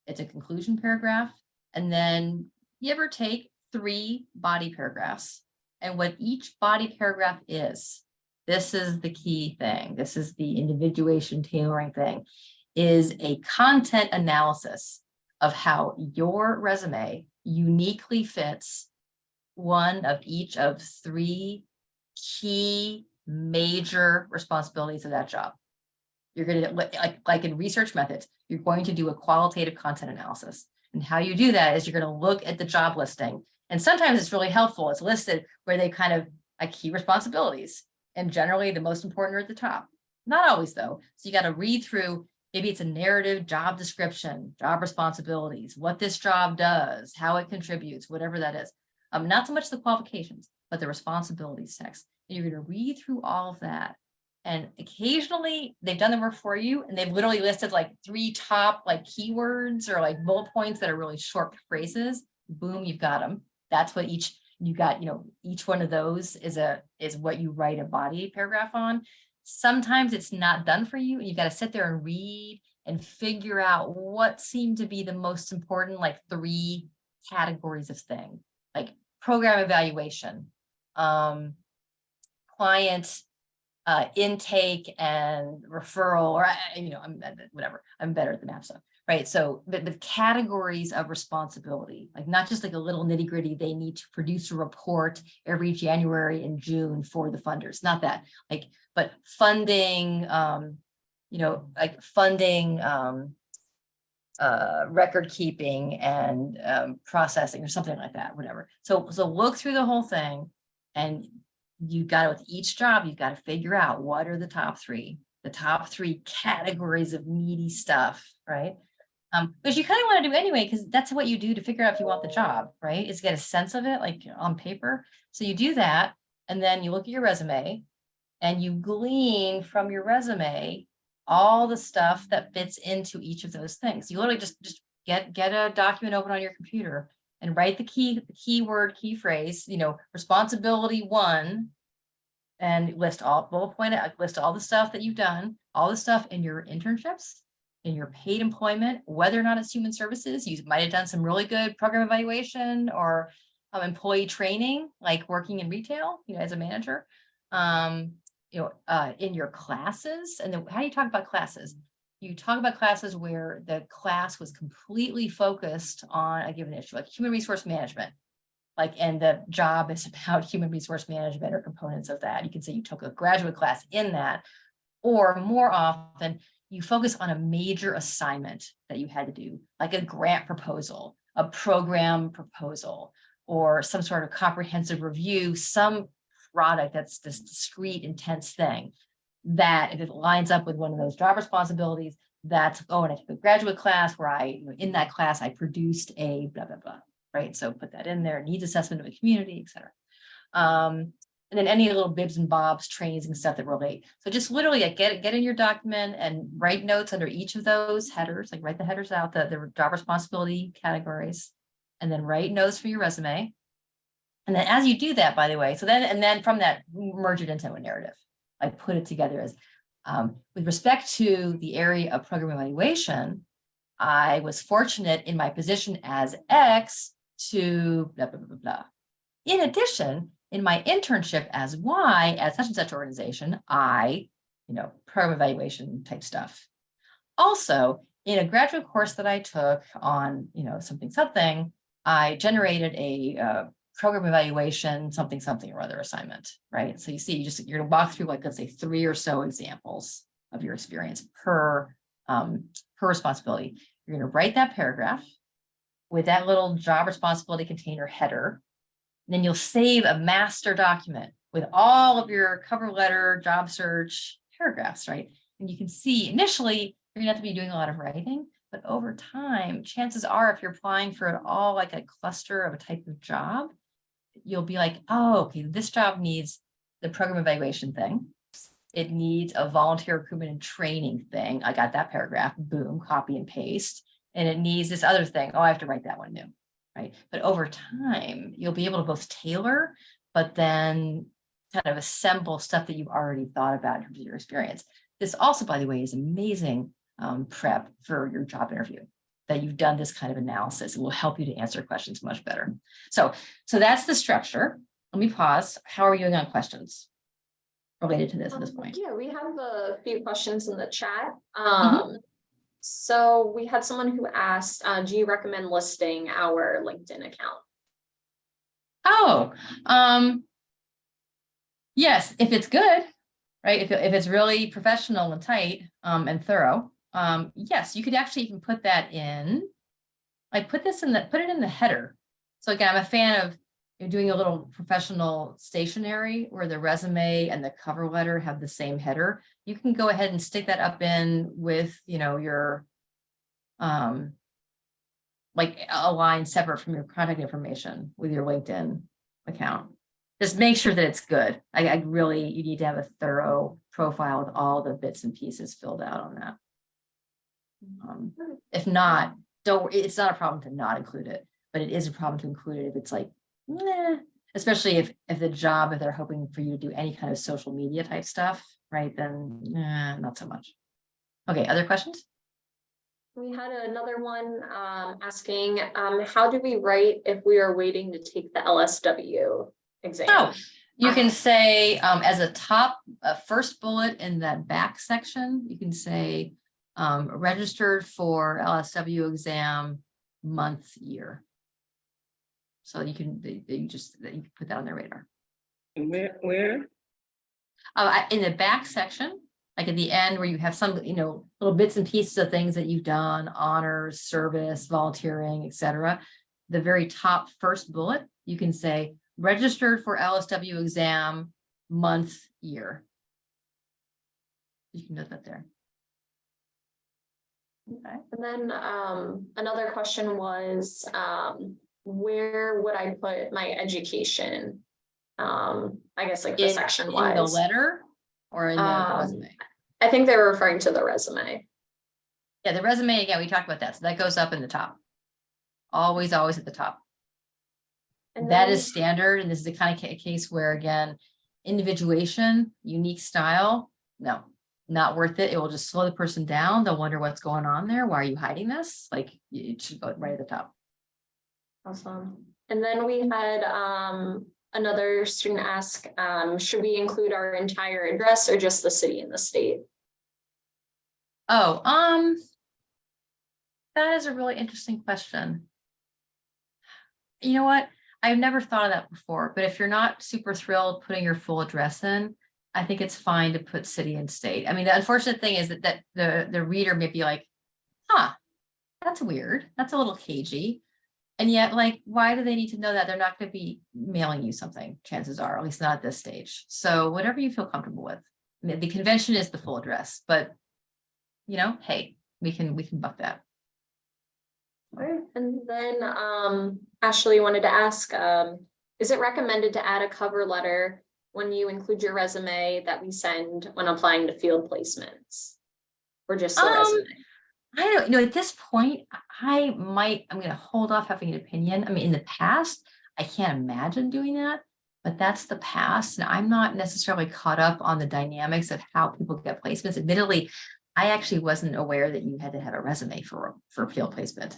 it's a conclusion paragraph, and then give or take 3 body paragraphs. And what each body paragraph is, this is the key thing. This is the individuation tailoring thing, is a content analysis of how your resume uniquely fits one of each of 3 key major responsibilities of that job. You're going to, like in research methods, you're going to do a qualitative content analysis. And how you do that is you're going to look at the job listing. And sometimes it's really helpful. It's listed where they kind of like key responsibilities. And generally the most important are at the top. Not always though. So you got to read through, maybe it's a narrative, job description, job responsibilities, what this job does, how it contributes, whatever that is. Not so much the qualifications, but the responsibilities text. And you're going to read through all of that. And occasionally they've done the work for you and they've literally listed like 3 top like keywords or like bullet points that are really short phrases. Boom, you've got them. That's what you got, each one of those is what you write a body paragraph on. Sometimes it's not done for you and you've got to sit there and read and figure out what seem to be the most important, like 3 categories of thing, like program evaluation, client intake and referral, or whatever. I'm better at the math stuff, right? So, but the categories of responsibility, like not just like a little nitty gritty. They need to produce a report every January and June for the funders. Not that, but funding, like funding, record keeping and processing or something like that. Whatever. So look through the whole thing, and you got to, with each job, you've got to figure out what are the top 3 categories of meaty stuff, right? Because you kind of want to do anyway, because that's what you do to figure out if you want the job, right? Is get a sense of it, like on paper. So you do that, and then you look at your resume, and you glean from your resume all the stuff that fits into each of those things. You literally just get a document open on your computer and write the keyword, key phrase, responsibility 1, and list all list all the stuff that you've done, all the stuff in your internships, in your paid employment, whether or not it's human services. You might have done some really good program evaluation or employee training, like working in retail, as a manager, in your classes. And then how do you talk about classes? You talk about classes where the class was completely focused on a given issue, like human resource management. And the job is about human resource management or components of that. You can say you took a graduate class in that, or more often, you focus on a major assignment that you had to do, like a grant proposal, a program proposal, or some sort of comprehensive review, some product that's this discrete, intense thing that if it lines up with one of those job responsibilities, that's, and I took a graduate class where in that class, I produced a blah, blah, blah. Right. So put that in there, needs assessment of a community, et cetera. And then any little bibs and bobs, trainings and stuff that relate. So just literally get in your document and write notes under each of those headers, like write the headers out, the job responsibility categories, and then write notes for your resume. And then as you do that, by the way, and then from that, merge it into a narrative. I put it together as, with respect to the area of program evaluation, I was fortunate in my position as X to blah, blah, blah, blah, blah. In addition, in my internship as Y at such and such organization, program evaluation type stuff. Also, in a graduate course that I took on, something, I generated a program evaluation, something or other assignment, right? So you see, you're gonna walk through let's say 3 or so examples of your experience per responsibility. You're gonna write that paragraph with that little job responsibility container header. And then you'll save a master document with all of your cover letter, job search paragraphs, right? And you can see initially you're gonna have to be doing a lot of writing, but over time, chances are if you're applying for it all like a cluster of a type of job, you'll be like, oh, okay, this job needs the program evaluation thing. It needs a volunteer recruitment and training thing. I got that paragraph, boom, copy and paste. And it needs this other thing. Oh, I have to write that one new, right? But over time, you'll be able to both tailor, but then kind of assemble stuff that you've already thought about in terms of your experience. This also, by the way, is amazing prep for your job interview, that you've done this kind of analysis. It will help you to answer questions much better. So that's the structure. Let me pause. How are you doing on questions related to this at this point? Yeah, we have a few questions in the chat. Mhm. So we had someone who asked, do you recommend listing our LinkedIn account? Yes, if it's good, right? If it's really professional and tight and thorough, yes, you could actually even put that in. Put it in the header. So again, I'm a fan of doing a little professional stationery where the resume and the cover letter have the same header. You can go ahead and stick that up in with, your, a line separate from your contact information with your LinkedIn account. Just make sure that it's good. You need to have a thorough profile with all the bits and pieces filled out on that. If not, it's not a problem to not include it, but it is a problem to include it if it's especially if they're hoping for you to do any kind of social media type stuff, right? Then not so much. Okay, other questions? We had another one asking, how do we write if we are waiting to take the LSW exam? Oh, you can say as a top first bullet in that back section, you can say registered for LSW exam month, year. So you can put that on their radar. Where? In the back section, like at the end where you have some, little bits and pieces of things that you've done, honors, service, volunteering, etc. The very top first bullet, you can say registered for LSW exam month, year. You can note that there. Okay. And then another question was, where would I put my education? I guess the section wise. In the letter or in the resume? I think they were referring to the resume. Yeah, the resume, again, we talked about that. So that goes up in the top. Always at the top. And That then- is standard, and this is the kind of case where, again, individuation, unique style, no, not worth it. It will just slow the person down. They'll wonder what's going on there. Why are you hiding this? Like, it should go right at the top. Awesome. And then we had another student ask, should we include our entire address or just the city and the state? Oh, that is a really interesting question. You know what? I've never thought of that before, but if you're not super thrilled putting your full address in, I think it's fine to put city and state. I mean, the unfortunate thing is that the reader may be like, huh, that's weird. That's a little cagey. And yet, like, why do they need to know that? They're not going to be mailing you something, chances are, at least not at this stage. So whatever you feel comfortable with. I mean, the convention is the full address, but you know, hey, we can buck that. Alright, and then Ashley wanted to ask, is it recommended to add a cover letter when you include your resume that we send when applying to field placements? Or just the resume? I don't know, at this point, I'm gonna hold off having an opinion. I mean, in the past, I can't imagine doing that, but that's the past. And I'm not necessarily caught up on the dynamics of how people get placements. Admittedly, I actually wasn't aware that you had to have a resume for field placement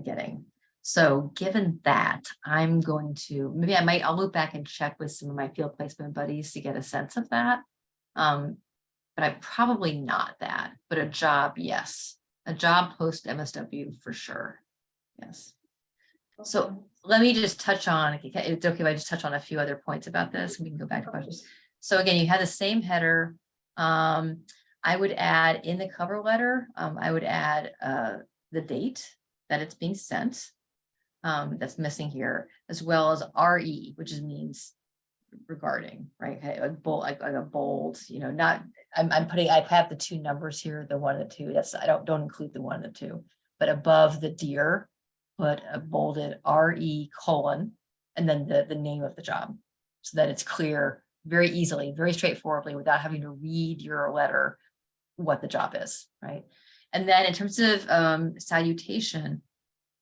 getting. So given that, I'm going to, maybe I'll loop back and check with some of my field placement buddies to get a sense of that. But I'm probably not that, but a job, yes. A job post MSW for sure. Yes. So let me just touch on, it's okay if I just touch on a few other points about this, and we can go back to questions. So again, you had the same header. I would add in the cover letter, I would add the date that it's being sent. That's missing here, as well as RE, which means regarding, right? Okay, like a bold, you know, not, I have the two numbers here, the 1 and the 2. That's, I don't include the 1 and the 2, but above the dear, put a bolded RE : and then the name of the job, so that it's clear very easily, very straightforwardly, without having to read your letter what the job is, right? And then in terms of salutation,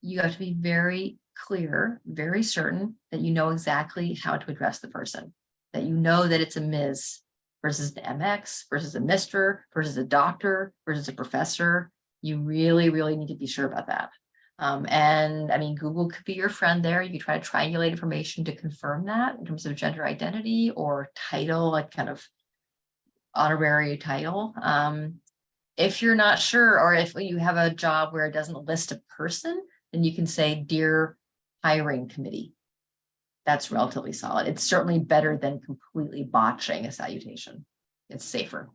you have to be very clear, very certain that you know exactly how to address the person, that you know that it's a Ms. versus the MX versus a Mr. versus a doctor versus a professor. You really, really need to be sure about that. And I mean, Google could be your friend there. You could try to triangulate information to confirm that in terms of gender identity or title, like kind of honorary title. If you're not sure, or if you have a job where it doesn't list a person, then you can say, dear hiring committee. That's relatively solid. It's certainly better than completely botching a salutation. It's safer.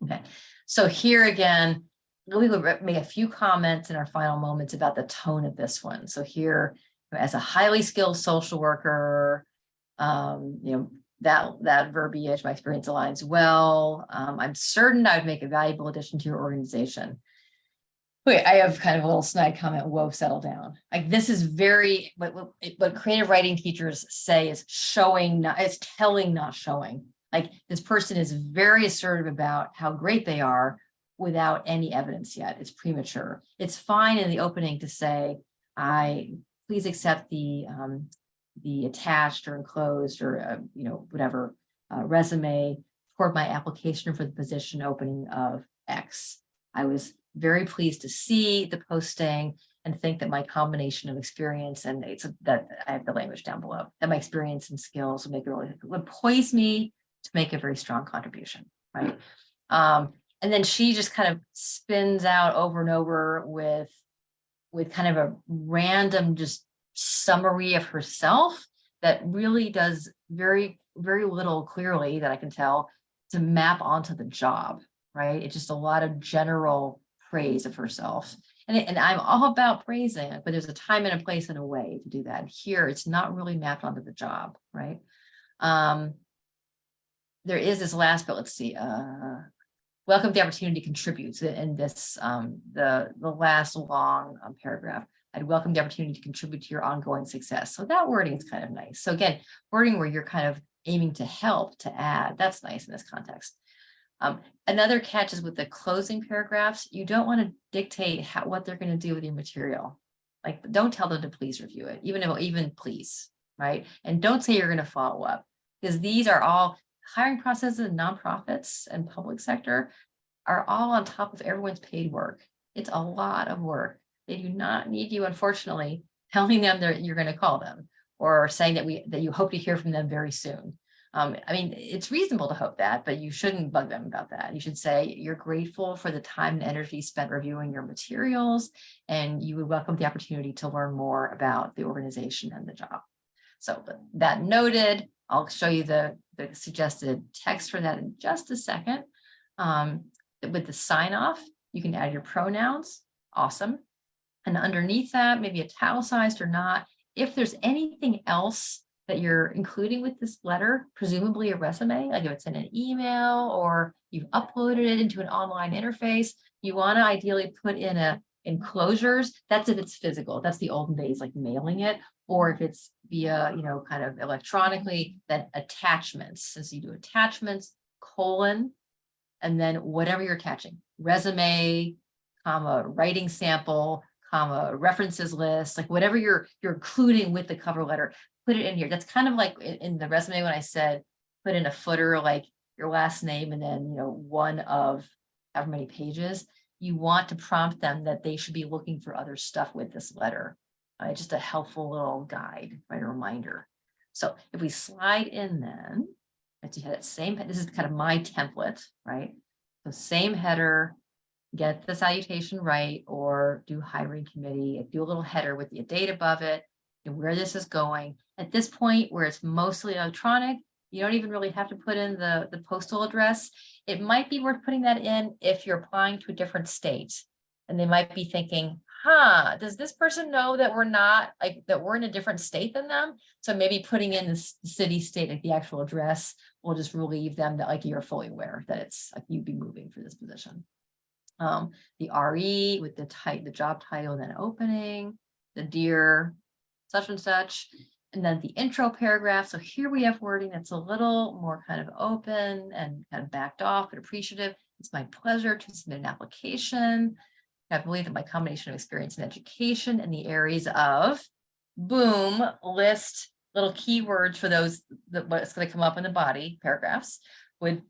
Okay, so here again, we will make a few comments in our final moments about the tone of this one. So here, as a highly skilled social worker, you know, that verbiage, my experience aligns well. I'm certain I would make a valuable addition to your organization. Wait, I have kind of a little snide comment. Whoa, settle down. Like, this is very, what creative writing teachers say is showing, it's telling, not showing. Like, this person is very assertive about how great they are without any evidence yet. It's premature. It's fine in the opening to say, please accept the attached or enclosed or you know, whatever resume toward my application for the position opening of X. I was very pleased to see the posting and think that my combination of experience, and that I have the language down below, that my experience and skills would poise me to make a very strong contribution, right? And then she just kind of spins out over and over with kind of a random just summary of herself that really does very, very little clearly, that I can tell, to map onto the job, right? It's just a lot of general praise of herself. And I'm all about praising, but there's a time and a place and a way to do that. Here, it's not really mapped onto the job, right? There is this last, but let's see. Welcome the opportunity to contribute. So in this, the last long paragraph, I'd welcome the opportunity to contribute to your ongoing success. So that wording is kind of nice. So again, wording where you're kind of aiming to help, to add, that's nice in this context. Another catch is with the closing paragraphs, you don't want to dictate what they're going to do with your material. Like, don't tell them to please review it, even please, right? And don't say you're going to follow up, because these are all hiring processes in nonprofits and public sector are all on top of everyone's paid work. It's a lot of work. They do not need you, unfortunately, telling them that you're going to call them or saying that you hope to hear from them very soon. I mean, it's reasonable to hope that, but you shouldn't bug them about that. You should say you're grateful for the time and energy spent reviewing your materials, and you would welcome the opportunity to learn more about the organization and the job. So that noted, I'll show you the suggested text for that in just a second. With the sign off, you can add your pronouns. Awesome. And underneath that, maybe italicized or not, if there's anything else that you're including with this letter, presumably a resume, like if it's in an email or you've uploaded it into an online interface, you want to ideally put in enclosures. That's if it's physical. That's the olden days, like mailing it. Or if it's via, kind of electronically, then attachments. Since you do attachments, colon, and then whatever you're attaching, resume, comma, writing sample, comma, references list, like whatever you're including with the cover letter, put it in here. That's kind of like in the resume when I said, put in a footer, like your last name, and then, one of however many pages. You want to prompt them that they should be looking for other stuff with this letter. Just a helpful little guide, right? A reminder. So if we slide in then, let's see, that same, this is kind of my template, right? So same header, get the salutation right, or do hiring committee, do a little header with the date above it, and where this is going. At this point, where it's mostly electronic, you don't even really have to put in the postal address. It might be worth putting that in if you're applying to a different state. And they might be thinking, does this person know that we're not, like, that we're in a different state than them? So maybe putting in the city, state, like the actual address, will just relieve them that, like, you're fully aware that it's like you'd be moving for this position. The RE with the job title, then opening, the dear such and such, and then the intro paragraph. So here we have wording that's a little more kind of open and kind of backed off, but appreciative. It's my pleasure to submit an application. I believe that my combination of experience and education in the areas of, boom, list little keywords for those, what's going to come up in the body paragraphs, would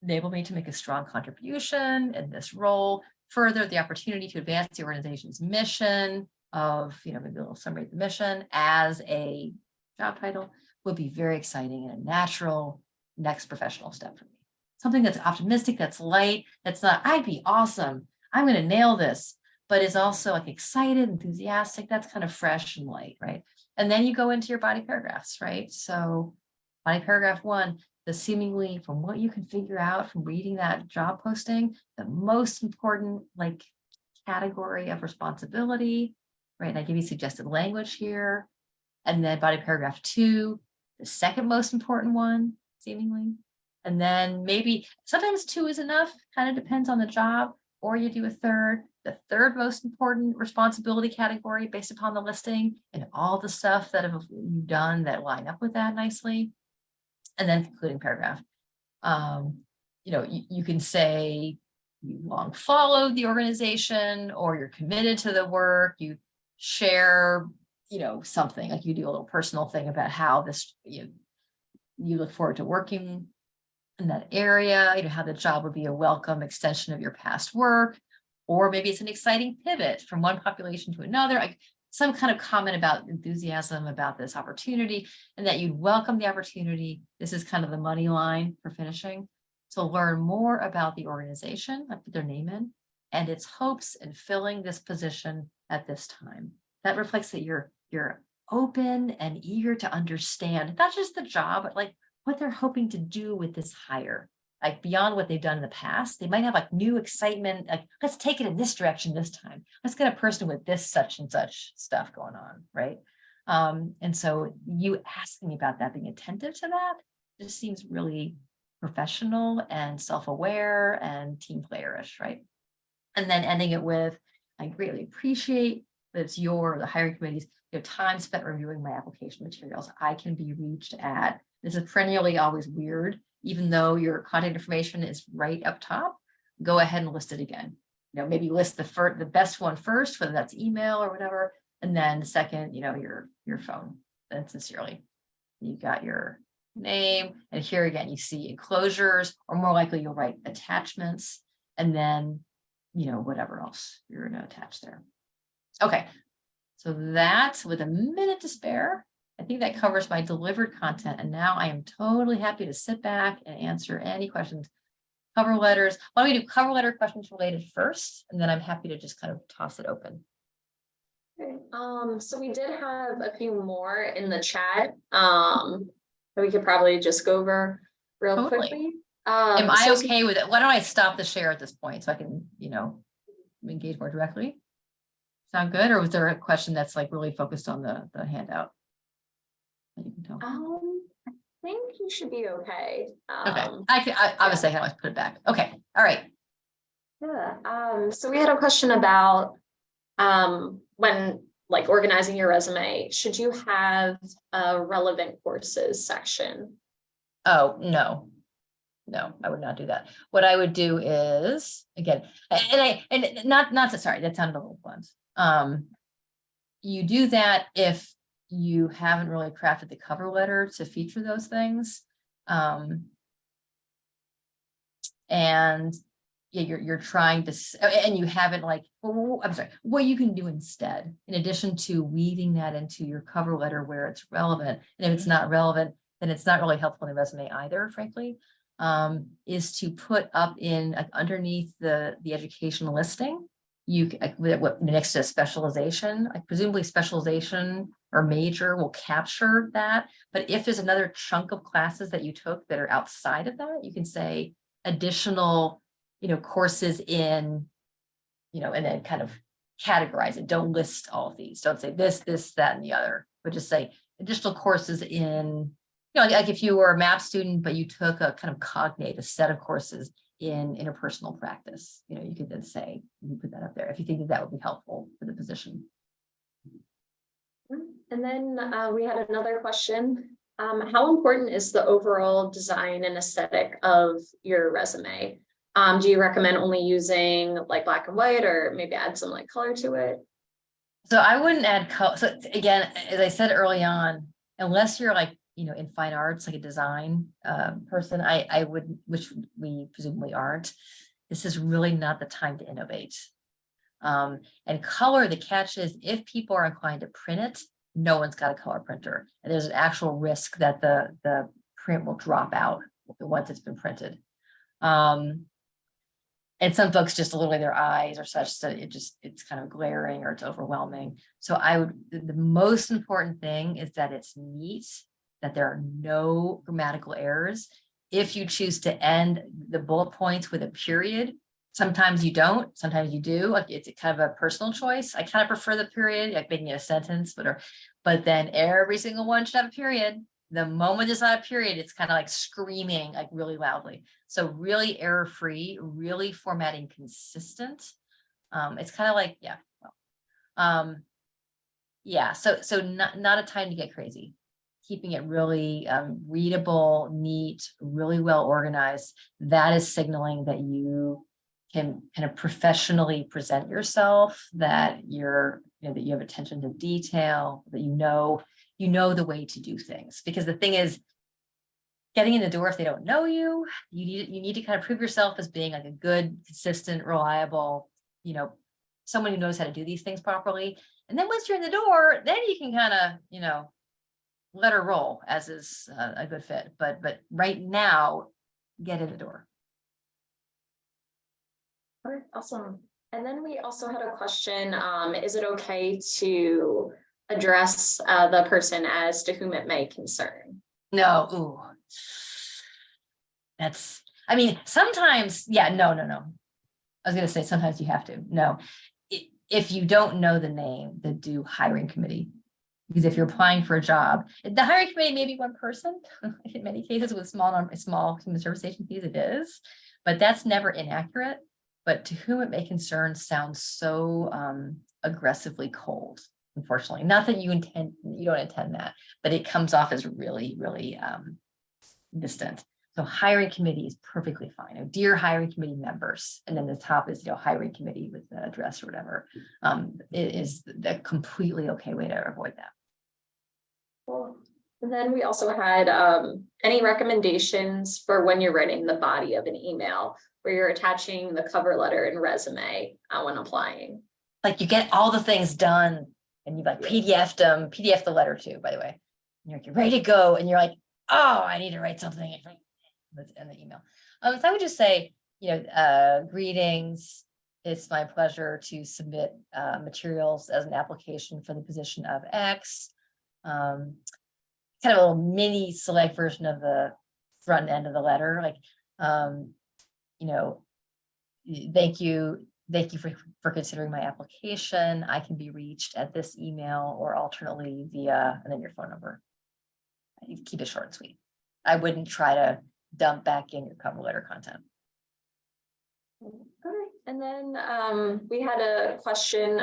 enable me to make a strong contribution in this role, further the opportunity to advance the organization's mission of, maybe a little summary of the mission as a job title, would be very exciting and a natural next professional step for me. Something that's optimistic, that's light, that's not, I'd be awesome, I'm going to nail this, but is also like excited, enthusiastic. That's kind of fresh and light, right? And then you go into your body paragraphs, right? So body paragraph 1, the seemingly, from what you can figure out from reading that job posting, the most important like category of responsibility, right? And I give you suggested language here. And then body paragraph 2, the second most important one, seemingly. And then maybe sometimes 2 is enough, kind of depends on the job. Or you do a third, the third most important responsibility category based upon the listing and all the stuff that have you've done that line up with that nicely. And then concluding paragraph. You can say you long followed the organization, or you're committed to the work, you share, something, like you do a little personal thing about how this, you look forward to working in that area, how the job would be a welcome extension of your past work, or maybe it's an exciting pivot from one population to another, like some kind of comment about enthusiasm about this opportunity, and that you'd welcome the opportunity. This is kind of the money line for finishing, to learn more about the organization, I put their name in, and its hopes in filling this position at this time. That reflects that you're open and eager to understand not just the job, but like what they're hoping to do with this hire, like beyond what they've done in the past. They might have like new excitement, like let's take it in this direction this time. Let's get a person with this such and such stuff going on, right? And so you asking about that, being attentive to that, just seems really professional and self-aware and team playerish, right? And then ending it with, I greatly appreciate that it's the hiring committee's time spent reviewing my application materials. I can be reached at, this is perennially always weird, even though your contact information is right up top, go ahead and list it again. Maybe list the best one first, whether that's email or whatever, and then second, your phone. and sincerely. You got your name, and here again, you see enclosures, or more likely you'll write attachments, and then, whatever else you're gonna attach there. Okay, so that, with a minute to spare, I think that covers my delivered content, and now I am totally happy to sit back and answer any questions. Cover letters, why don't we do cover letter questions related first, and then I'm happy to just kind of toss it open. Okay, so we did have a few more in the chat, that we could probably just go over real Totally. quickly. Am I So- okay with it? Why don't I stop the share at this point so I can, engage more directly? Sound good? Or was there a question that's like really focused on the handout? That you can tell. I think you should be okay. Okay, I obviously I can always put it back. Okay, all right. Yeah, so we had a question about, when like organizing your resume, should you have a relevant courses section? Oh, no. No, I would not do that. What I would do is, again, sorry, that sounded a little blunt. You do that if you haven't really crafted the cover letter to feature those things. And yeah, you're trying to, and you haven't I'm sorry, what you can do instead, in addition to weaving that into your cover letter where it's relevant, and if it's not relevant, then it's not really helpful in the resume either, frankly, is to put up in underneath the education listing, what next to specialization, presumably specialization or major will capture that. But if there's another chunk of classes that you took that are outside of that, you can say additional, courses in, and then kind of categorize it. Don't list all of these. Don't say this, that, and the other, but just say additional courses in, like if you were a MAP student, but you took a kind of cognate, a set of courses in interpersonal practice, you could then say, you put that up there if you think that would be helpful for the position. And then we had another question. How important is the overall design and aesthetic of your resume? Do you recommend only using like black and white, or maybe add some like color to it? So I wouldn't add color. So again, as I said early on, unless you're like, in fine arts, like a design person, I would, which we presumably aren't. This is really not the time to innovate. And color, the catch is if people are inclined to print it, no one's got a color printer. And there's an actual risk that the print will drop out once it's been printed. And some folks just literally their eyes are such that it's kind of glaring or it's overwhelming. So the most important thing is that it's neat, that there are no grammatical errors. If you choose to end the bullet points with a period, sometimes you don't, sometimes you do. Like it's kind of a personal choice. I kind of prefer the period, like making it a sentence, but then every single one should have a period. The moment there's not a period, it's kind of like screaming like really loudly. So really error-free, really formatting consistent. It's kind of like, so not a time to get crazy. Keeping it really readable, neat, really well organized. That is signaling that you can kind of professionally present yourself, that that you have attention to detail, that you know the way to do things. Because the thing is, getting in the door, if they don't know you, you need to kind of prove yourself as being like a good, consistent, reliable, someone who knows how to do these things properly. And then once you're in the door, then you can kind of, let her roll as is a good fit. But right now, get in the door. All right, awesome. And then we also had a question, is it okay to address the person as to whom it may concern? No, ooh. Sometimes, no. I was gonna say sometimes you have to. No, if you don't know the name, then do hiring committee. Because if you're applying for a job, the hiring committee may be one person. In many cases with small human service agencies, it is, but that's never inaccurate. But to whom it may concern sounds so aggressively cold, unfortunately. Not that you don't intend that, but it comes off as really, really distant. So hiring committee is perfectly fine. Dear hiring committee members, and then the top is hiring committee with the address or whatever. It is the completely okay way to avoid that. Cool. And then we also had any recommendations for when you're writing the body of an email where you're attaching the cover letter and resume when applying. Like you get all the things done and you like PDF'd them, PDF the letter too, by the way. And you're ready to go and you're like, oh, I need to write something in the email. So I would just say, greetings. It's my pleasure to submit materials as an application for the position of X. Kind of a little mini select version of the front end of the letter, like, thank you for considering my application. I can be reached at this email or alternately via, and then your phone number. You keep it short and sweet. I wouldn't try to dump back in your cover letter content. Okay, and then we had a question.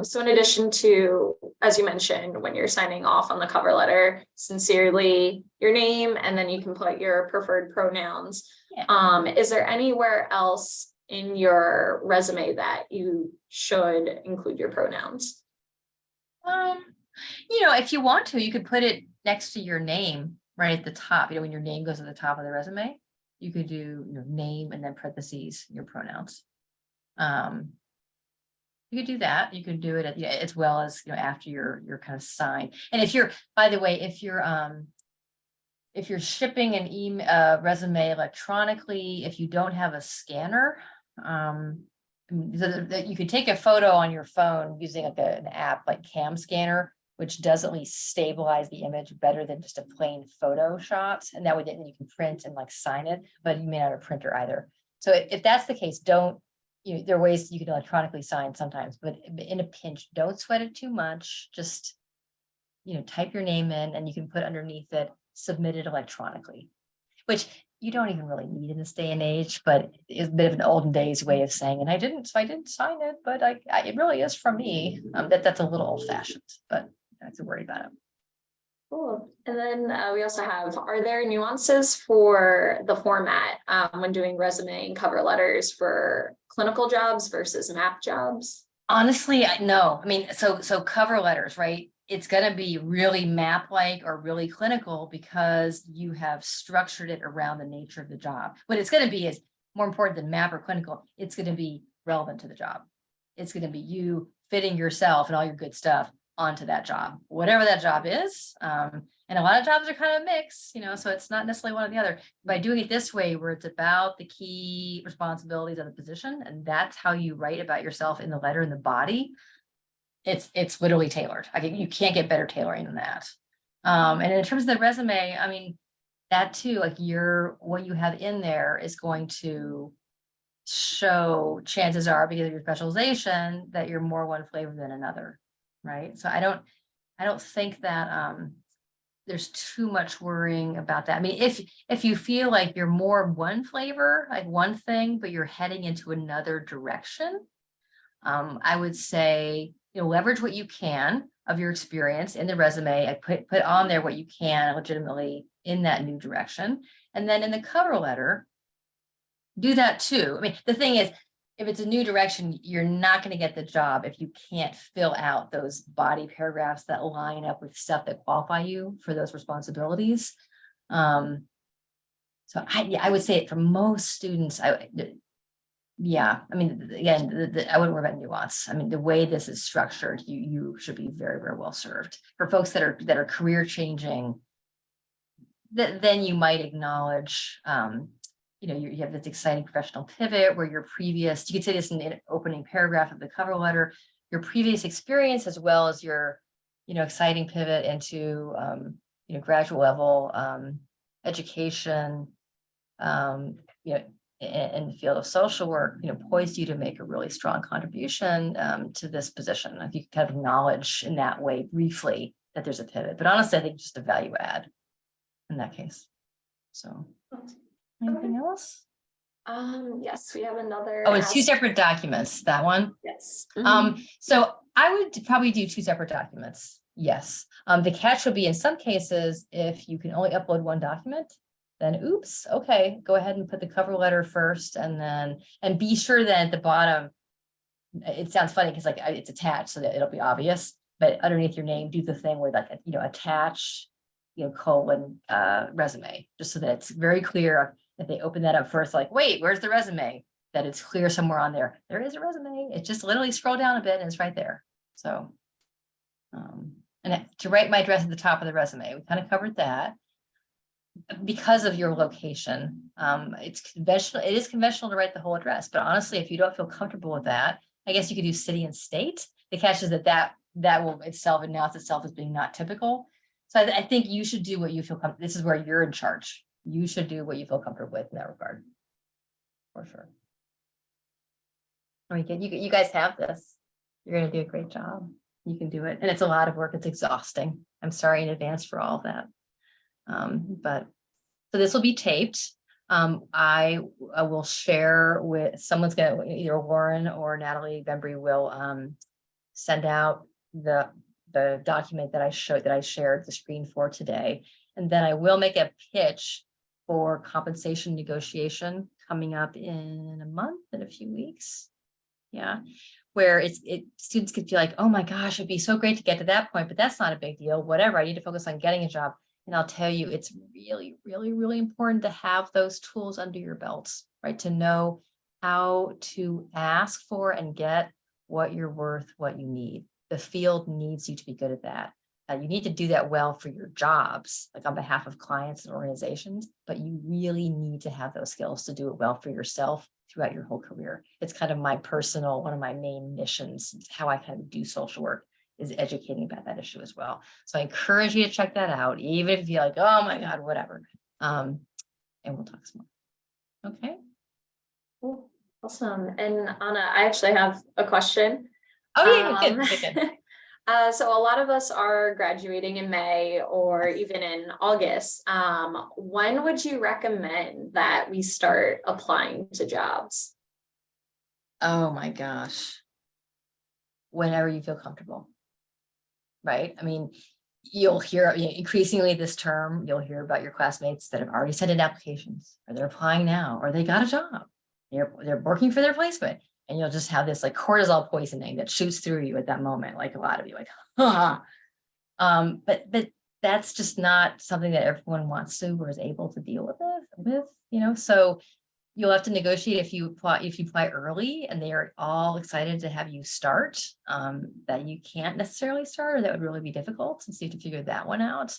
So in addition to, as you mentioned, when you're signing off on the cover letter, sincerely your name, and then you can put your preferred pronouns. Yeah. Is there anywhere else in your resume that you should include your pronouns? If you want to, you could put it next to your name right at the top. When your name goes at the top of the resume, you could do your name and then parentheses, your pronouns. You could do that. You could do it as well as after you're kind of signed. And if you're, by the way, if you're shipping an email resume electronically, if you don't have a scanner, you could take a photo on your phone using like an app like Cam Scanner, which does at least stabilize the image better than just a plain photo shot. And that way then you can print and like sign it, but you may not have a printer either. So if that's the case, there are ways you can electronically sign sometimes, but in a pinch, don't sweat it too much. Just, type your name in and you can put underneath it, submit it electronically, which you don't even really need in this day and age, but it's a bit of an olden days way of saying, and I didn't sign it, but it really is from me. That's a little old fashioned, but I have to worry about it. Cool. And then we also have, are there nuances for the format when doing resume and cover letters for clinical jobs versus map jobs? Honestly, no. So cover letters, right? It's going to be really map-like or really clinical because you have structured it around the nature of the job. What it's going to be is more important than map or clinical. It's going to be relevant to the job. It's going to be you fitting yourself and all your good stuff onto that job, whatever that job is. And a lot of jobs are kind of mixed, so it's not necessarily one or the other. By doing it this way, where it's about the key responsibilities of the position, and that's how you write about yourself in the letter, in the body, it's literally tailored. You can't get better tailoring than that. And in terms of the resume, that too, like what you have in there is going to show, chances are, because of your specialization, that you're more one flavor than another, right? So I don't think that there's too much worrying about that. If you feel like you're more one flavor, like one thing, but you're heading into another direction, I would say, leverage what you can of your experience in the resume. I put on there what you can legitimately in that new direction. And then in the cover letter, do that too. The thing is, if it's a new direction, you're not going to get the job if you can't fill out those body paragraphs that line up with stuff that qualify you for those responsibilities. So I would say it for most students. Again, I wouldn't worry about nuance. The way this is structured, you should be very, very well served. For folks that are career changing, then you might acknowledge, you have this exciting professional pivot where you could say this in the opening paragraph of the cover letter, your previous experience as well as your, exciting pivot into, graduate level education, in the field of social work, poised you to make a really strong contribution to this position. If you kind of acknowledge in that way briefly that there's a pivot, but honestly, I think just a value add in that case. So anything else? Yes, we have another. Oh, it's two separate documents, that one? Yes. So I would probably do two separate documents. Yes. The catch would be in some cases, if you can only upload one document, then oops, okay, go ahead and put the cover letter first and be sure that at the bottom, it sounds funny because it's attached so that it'll be obvious, but underneath your name, do the thing where like, attach, colon, resume, just so that it's very clear that they open that up first, like, wait, where's the resume? That it's clear somewhere on there. There is a resume. It just literally scroll down a bit and it's right there. So, and to write my address at the top of the resume, we kind of covered that. Because of your location, it's conventional. It is conventional to write the whole address, but honestly, if you don't feel comfortable with that, I guess you could do city and state. The catch is that will itself announce itself as being not typical. So I think you should do what you feel comfortable. This is where you're in charge. You should do what you feel comfortable with in that regard, for sure. You guys have this. You're going to do a great job. You can do it, and it's a lot of work. It's exhausting. I'm sorry in advance for all of that. But so this will be taped. I will share with someone's gonna, either Warren or Natalie Bembry will send out the document that I shared the screen for today. And then I will make a pitch for compensation negotiation coming up in a month, in a few weeks. Yeah. Where students could feel like, oh my gosh, it'd be so great to get to that point, but that's not a big deal. Whatever, I need to focus on getting a job. And I'll tell you, it's really, really, really important to have those tools under your belts, right? To know how to ask for and get what you're worth, what you need. The field needs you to be good at that. You need to do that well for your jobs, like on behalf of clients and organizations, but you really need to have those skills to do it well for yourself throughout your whole career. It's kind of my personal, one of my main missions, how I kind of do social work, is educating about that issue as well. So I encourage you to check that out, even if you're like, oh my God, whatever. And we'll talk some more. Okay. Cool. Awesome. And Anna, I actually have a question. Oh yeah, good. So a lot of us are graduating in May or even in August. When would you recommend that we start applying to jobs? Oh my gosh. Whenever you feel comfortable. Right? I mean, you'll hear increasingly this term, you'll hear about your classmates that have already sent in applications, or they're applying now, or they got a job. They're working for their placement. And you'll just have this like cortisol poisoning that shoots through you at that moment, like a lot of you, like, but that's just not something that everyone wants to or is able to deal with, so you'll have to negotiate if you apply early and they are all excited to have you start, that you can't necessarily start, or that would really be difficult, and so you have to figure that one out.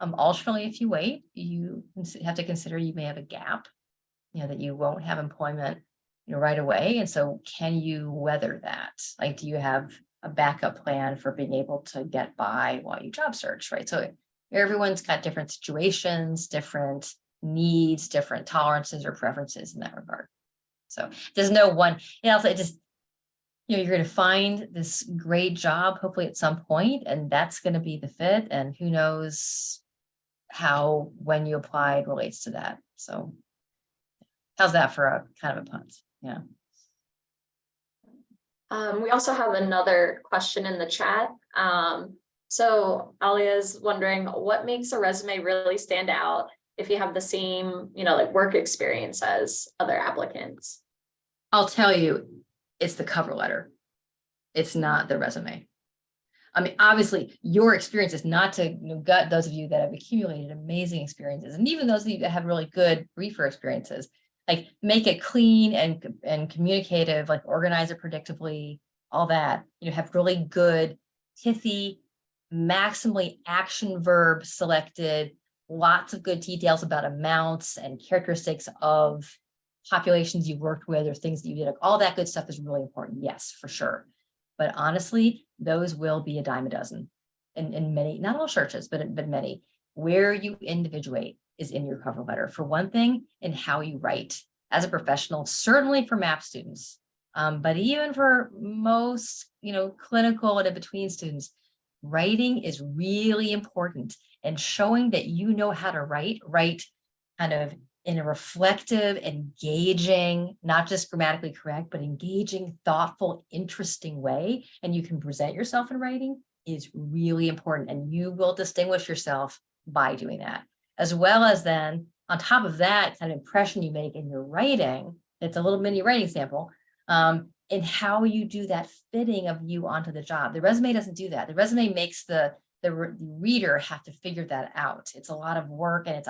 Alternately, if you wait, you have to consider you may have a gap, that you won't have employment right away. And so can you weather that? Like, do you have a backup plan for being able to get by while you job search, right? So everyone's got different situations, different needs, different tolerances or preferences in that regard. So there's no one, it just, you're going to find this great job, hopefully at some point, and that's going to be the fit. And who knows how, when you applied relates to that. So how's that for a kind of a punt? Yeah. We also have another question in the chat. So Alia is wondering, what makes a resume really stand out if you have the same, like work experience as other applicants? I'll tell you, it's the cover letter. It's not the resume. I mean, obviously, your experience is not to gut those of you that have accumulated amazing experiences, and even those of you that have really good briefer experiences. Like, make it clean and communicative, like organize it predictably, all that, have really good, pithy, maximally action verb selected, lots of good details about amounts and characteristics of populations you've worked with or things that you did. Like, all that good stuff is really important. Yes, for sure. But honestly, those will be a dime a dozen in many, not all churches, but many. Where you individuate is in your cover letter, for one thing, and how you write as a professional, certainly for MAP students, but even for most, clinical and in between students, writing is really important. And showing that you know how to write kind of in a reflective, engaging, not just grammatically correct, but engaging, thoughtful, interesting way, and you can present yourself in writing, is really important. And you will distinguish yourself by doing that. As well as then, on top of that kind of impression you make in your writing, it's a little mini writing sample. in how you do that fitting of you onto the job. The resume doesn't do that. The resume makes the reader have to figure that out. It's a lot of work, and it's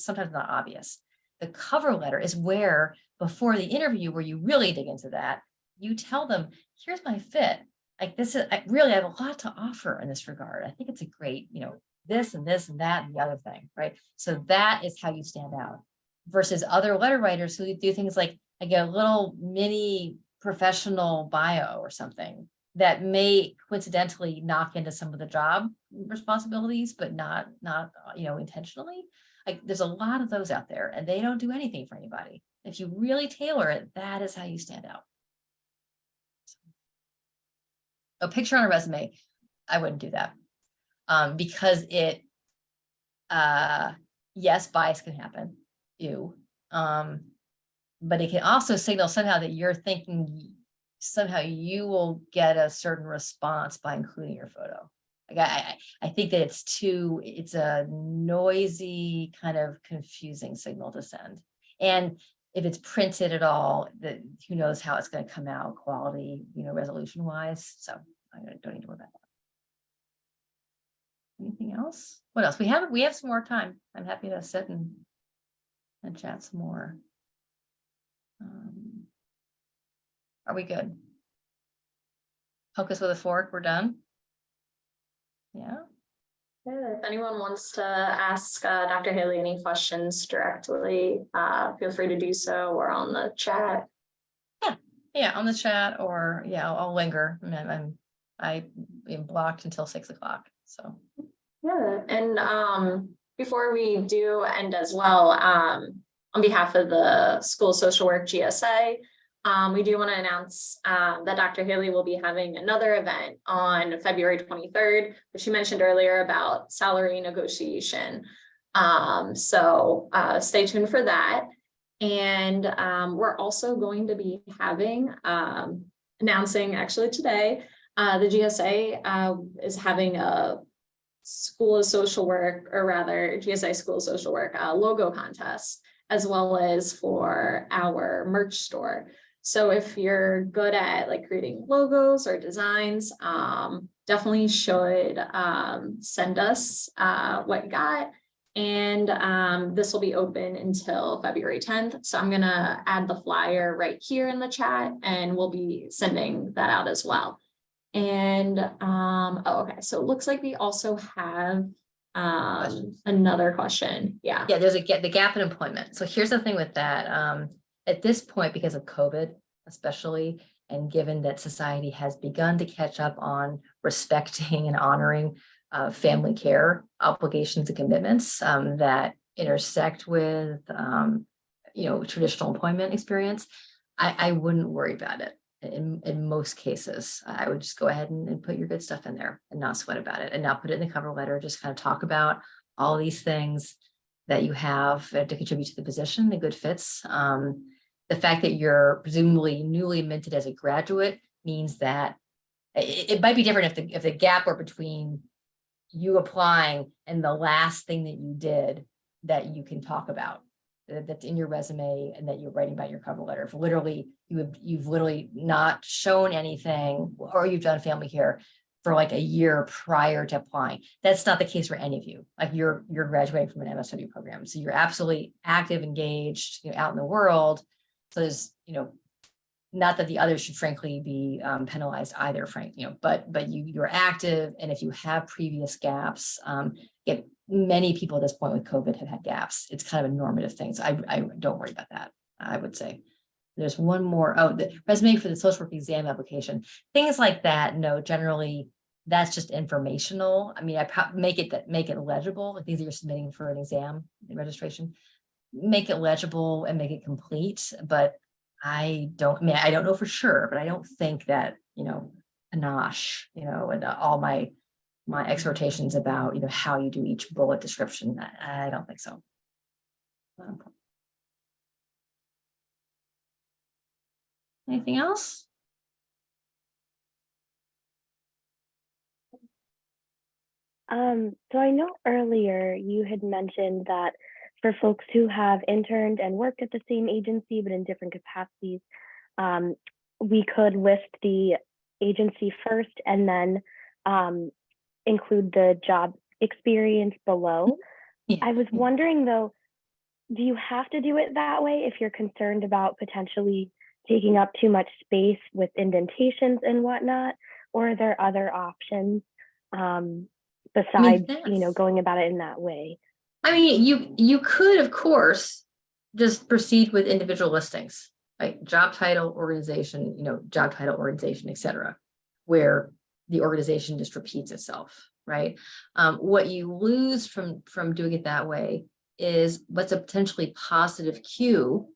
sometimes not obvious. The cover letter is where, before the interview, where you really dig into that, you tell them, here's my fit. Like this is, I have a lot to offer in this regard. I think it's a great, this and this and that and the other thing, right? So that is how you stand out versus other letter writers who do things like, I get a little mini professional bio or something that may coincidentally knock into some of the job responsibilities, but not intentionally. Like there's a lot of those out there, and they don't do anything for anybody. If you really tailor it, that is how you stand out. A picture on a resume, I wouldn't do that, because it, yes, bias can happen, but it can also signal somehow that you're thinking somehow you will get a certain response by including your photo. Like I think that it's a noisy, kind of confusing signal to send. And if it's printed at all, that who knows how it's going to come out quality, resolution wise. So I don't need to worry about that. Anything else? What else? We have some more time. I'm happy to sit and chat some more. Are we good? Poke us with a fork, we're done. Yeah. Yeah, if anyone wants to ask Dr. Haley any questions directly, feel free to do so, or on the chat. Yeah, on the chat, or I'll linger. I am blocked until 6 o'clock. So Yeah, and before we do end as well, on behalf of the School of Social Work GSA, we do want to announce that Dr. Haley will be having another event on February 23rd, which you mentioned earlier about salary negotiation. So stay tuned for that. And we're also going to be having, announcing actually today, the GSA is having a School of Social Work, or rather GSA School of Social Work logo contest, as well as for our merch store. So if you're good at like creating logos or designs, definitely should send us what you got. And this will be open until February 10th. So I'm gonna add the flyer right here in the chat, and we'll be sending that out as well. And okay, so it looks like we also have another question. Yeah, there's the gap in employment. So here's the thing with that. At this point, because of COVID, especially, and given that society has begun to catch up on respecting and honoring family care obligations and commitments that intersect with traditional employment experience, I wouldn't worry about it. In most cases, I would just go ahead and put your good stuff in there and not sweat about it, and not put it in the cover letter. Just kind of talk about all these things that you have to contribute to the position, the good fits. The fact that you're presumably newly minted as a graduate means that it might be different if the gap were between you applying and the last thing that you did that you can talk about, that's in your resume and that you're writing about your cover letter. If literally you've literally not shown anything, or you've done family care for like a year prior to applying, that's not the case for any of you. Like you're graduating from an MSW program, so you're absolutely active, engaged, out in the world. So there's, not that the others should frankly be penalized either, but you're active, and if you have previous gaps, many people at this point with COVID have had gaps. It's kind of a normative thing. So I don't worry about that. I would say there's one more. Oh, the resume for the social work exam application, things like that. No, generally that's just informational. I mean, I make it legible. Like things that you're submitting for an exam registration, make it legible and make it complete. But I don't know for sure, but I don't think that, panache, and all my exhortations about, how you do each bullet description, I don't think so. Anything else? So I know earlier you had mentioned that for folks who have interned and worked at the same agency, but in different capacities, we could list the agency first and then include the job experience below. Yeah. I was wondering though, do you have to do it that way if you're concerned about potentially taking up too much space with indentations and whatnot? Or are there other options besides, that's- going about it in that way? I mean, you could, of course, just proceed with individual listings, like job title, organization, job title, organization, etc., where the organization just repeats itself, right? What you lose from doing it that way is what's a potentially positive cue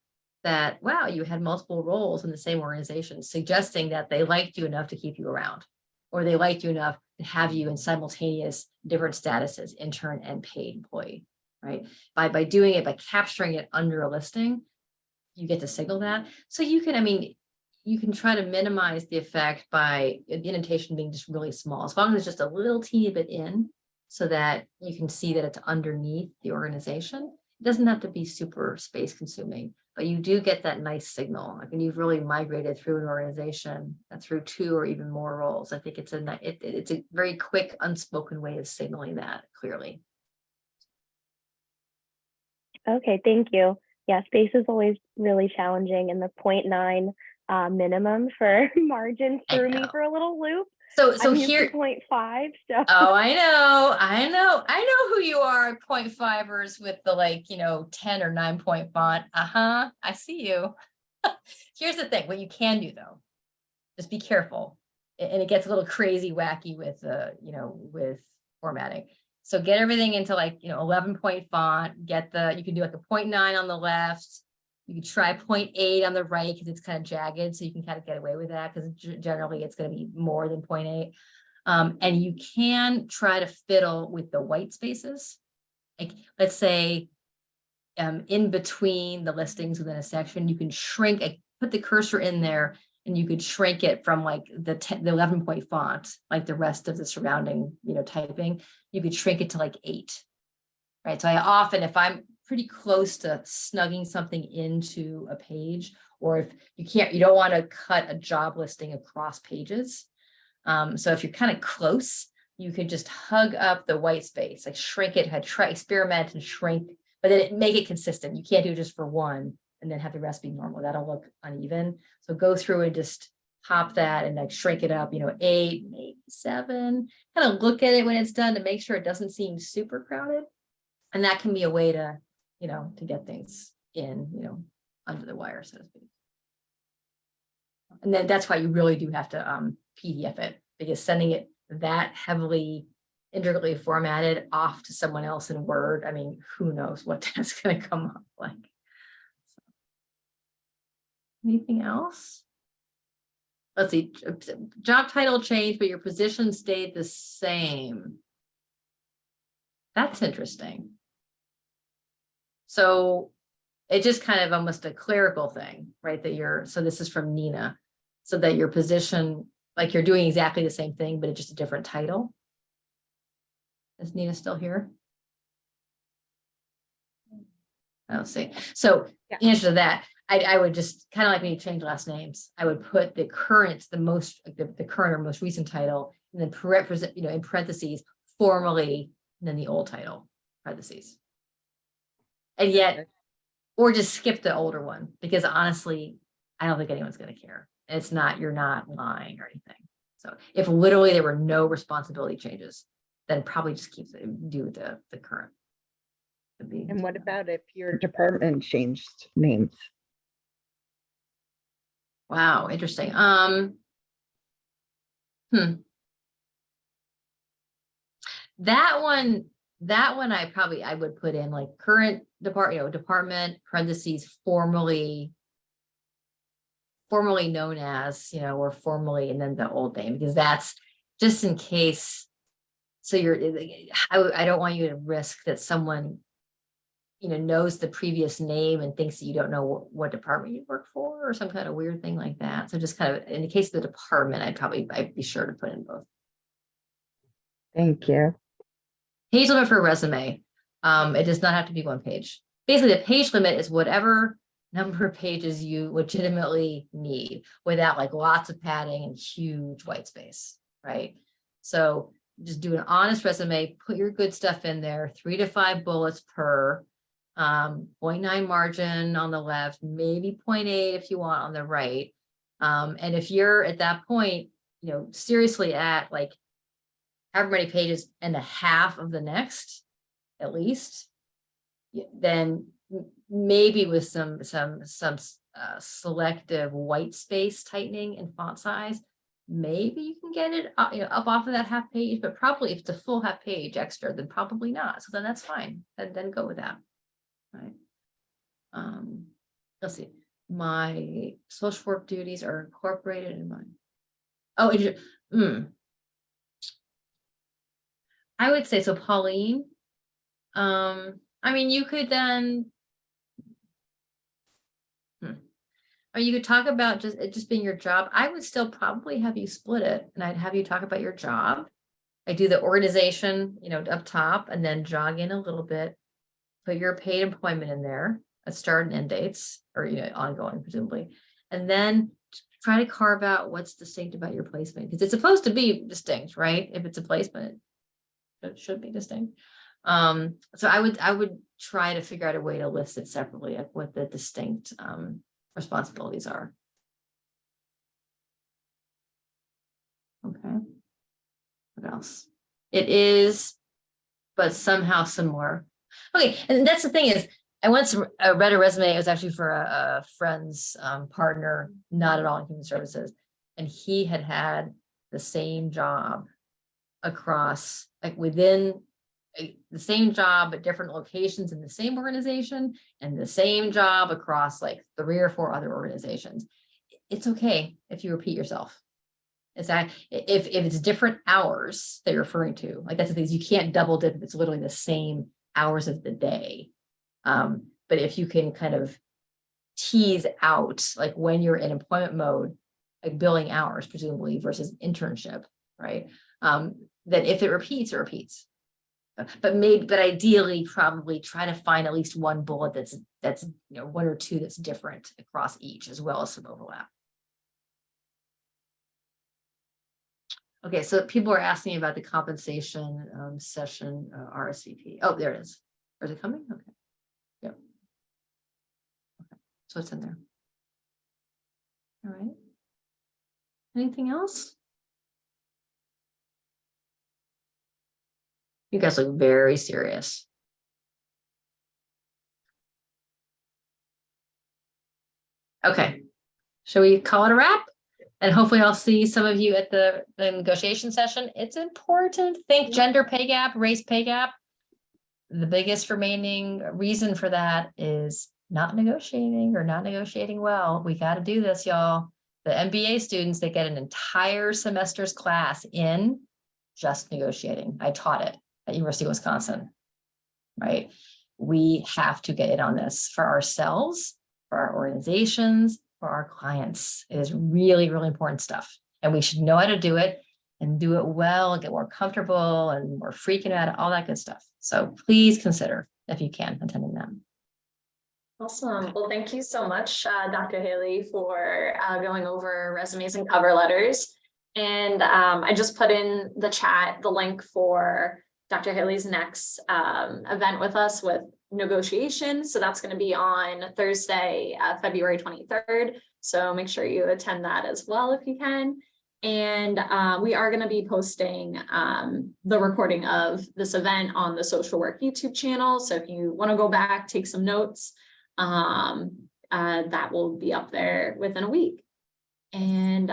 that, wow, you had multiple roles in the same organization, suggesting that they liked you enough to keep you around, or they liked you enough to have you in simultaneous different statuses, intern and paid employee, right? By doing it, by capturing it under a listing, you get to signal that. So you can, you can try to minimize the effect by the indentation being just really small, as long as it's just a little teeny bit in, so that you can see that it's underneath the organization. It doesn't have to be super space consuming, but you do get that nice signal. Like when you've really migrated through an organization and through 2 or even more roles, I think it's a very quick, unspoken way of signaling that clearly. Okay, thank you. Yeah, space is always really challenging, and the 0.9 minimum for margins I threw me know. for a little loop. So I'm used here, to 0.5, so oh, I know who you are, 0.5ers with the 10 or 9-point font. I see you. Here's the thing, what you can do though, just be careful. And it gets a little crazy wacky with with formatting. So get everything into 11-point font, you can do like a 0.9 on the left. You can try 0.8 on the right because it's kind of jagged. So you can kind of get away with that because generally it's going to be more than 0.8. And you can try to fiddle with the white spaces. Like let's say in between the listings within a section, you can shrink, put the cursor in there, and you could shrink it from the 11-point font, like the rest of the surrounding, typing. You could shrink it to 8, right? So I often, if I'm pretty close to snugging something into a page, or if you don't want to cut a job listing across pages. So if you're kind of close, you could just hug up the white space, shrink it, experiment and shrink, but then make it consistent. You can't do it just for one and then have the rest be normal. That'll look uneven. So go through and just pop that and shrink it up, 8, maybe 7, kind of look at it when it's done to make sure it doesn't seem super crowded. And that can be a way to, to get things in, under the wire, so to speak. And then that's why you really do have to PDF it, because sending it that heavily intricately formatted off to someone else in Word, who knows what that's going to come up like. So. Anything else? Let's see, job title changed, but your position stayed the same. That's interesting. So it just kind of almost a clerical thing, right? So this is from Nina. So that your position, you're doing exactly the same thing, but it's just a different title. Is Nina still here? I don't see. So the answer to that, I would just kind of like when you change last names, I would put the current, the current or most recent title, and then in parentheses, formerly, and then the old title, parentheses. And yet, or just skip the older one, because honestly, I don't think anyone's going to care. You're not lying or anything. So if literally there were no responsibility changes, then probably just do the current. And what about if your department changed names? Wow, interesting. That one I would put in current department parentheses formerly known as, or formerly, and then the old name, because that's just in case. So I don't want you to risk that someone, knows the previous name and thinks that you don't know what department you work for or some kind of weird thing like that. So just kind of in the case of the department, I'd be sure to put in both. Thank you. Page limit for a resume. It does not have to be 1 page. Basically, the page limit is whatever number of pages you legitimately need without like lots of padding and huge white space, right? So just do an honest resume, put your good stuff in there, 3 to 5 bullets per, 0.9 margin on the left, maybe 0.8 if you want on the right. And if you're at that point, seriously at like however many pages and the half of the next, at least, then maybe with some selective white space tightening and font size, maybe you can get it up, up off of that half page, but probably if it's a full half page extra, then probably not. So then that's fine. And then go with that. Right. Let's see. My social work duties are incorporated in mine. Oh, I would say so, Pauline. I mean, you could then. Or you could talk about just being your job. I would still probably have you split it, and I'd have you talk about your job. I do the organization, up top, and then jog in a little bit. Put your paid employment in there, start and end dates, or ongoing presumably, and then try to carve out what's distinct about your placement, because it's supposed to be distinct, right? If it's a placement, it should be distinct. So I would try to figure out a way to list it separately, like what the distinct responsibilities are. Okay. What else? It is, but somehow similar. Okay, and that's the thing is, I once read a resume. It was actually for a friend's partner, not at all in human services, and he had the same job across, like within the same job at different locations in the same organization, and the same job across like 3 or 4 other organizations. It's okay if you repeat yourself. It's that if it's different hours that you're referring to, like that's the thing is you can't double dip if it's literally the same hours of the day. But if you can kind of tease out like when you're in employment mode, like billing hours presumably versus internship, right? Then if it repeats, it repeats. But ideally probably try to find at least one bullet that's 1 or 2 that's different across each, as well as some overlap. Okay, so people are asking about the compensation session RSVP. Oh, there it is. Is it coming? Okay. Yep. Okay. So it's in there. All right. Anything else? You guys look very serious. Okay, shall we call it a wrap? And hopefully I'll see some of you at the negotiation session. It's important. Think gender pay gap, race pay gap. The biggest remaining reason for that is not negotiating or not negotiating well. We got to do this, y'all. The MBA students, they get an entire semester's class in just negotiating. I taught it at University of Wisconsin, right? We have to get in on this for ourselves, for our organizations, for our clients. It is really, really important stuff. And we should know how to do it and do it well, and get more comfortable and more freaking out, all that good stuff. So please consider, if you can, attending them. Awesome. Well, thank you so much, Dr. Haley, for going over resumes and cover letters. And I just put in the chat the link for Dr. Haley's next event with us with negotiation. So that's going to be on Thursday, February 23rd. So make sure you attend that as well if you can. And we are going to be posting the recording of this event on the Social Work YouTube channel. So if you want to go back, take some notes, that will be up there within a week. And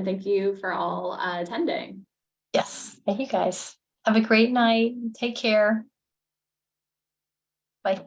thank you for all attending. Yes, thank you guys. Have a great night. Take care. Bye.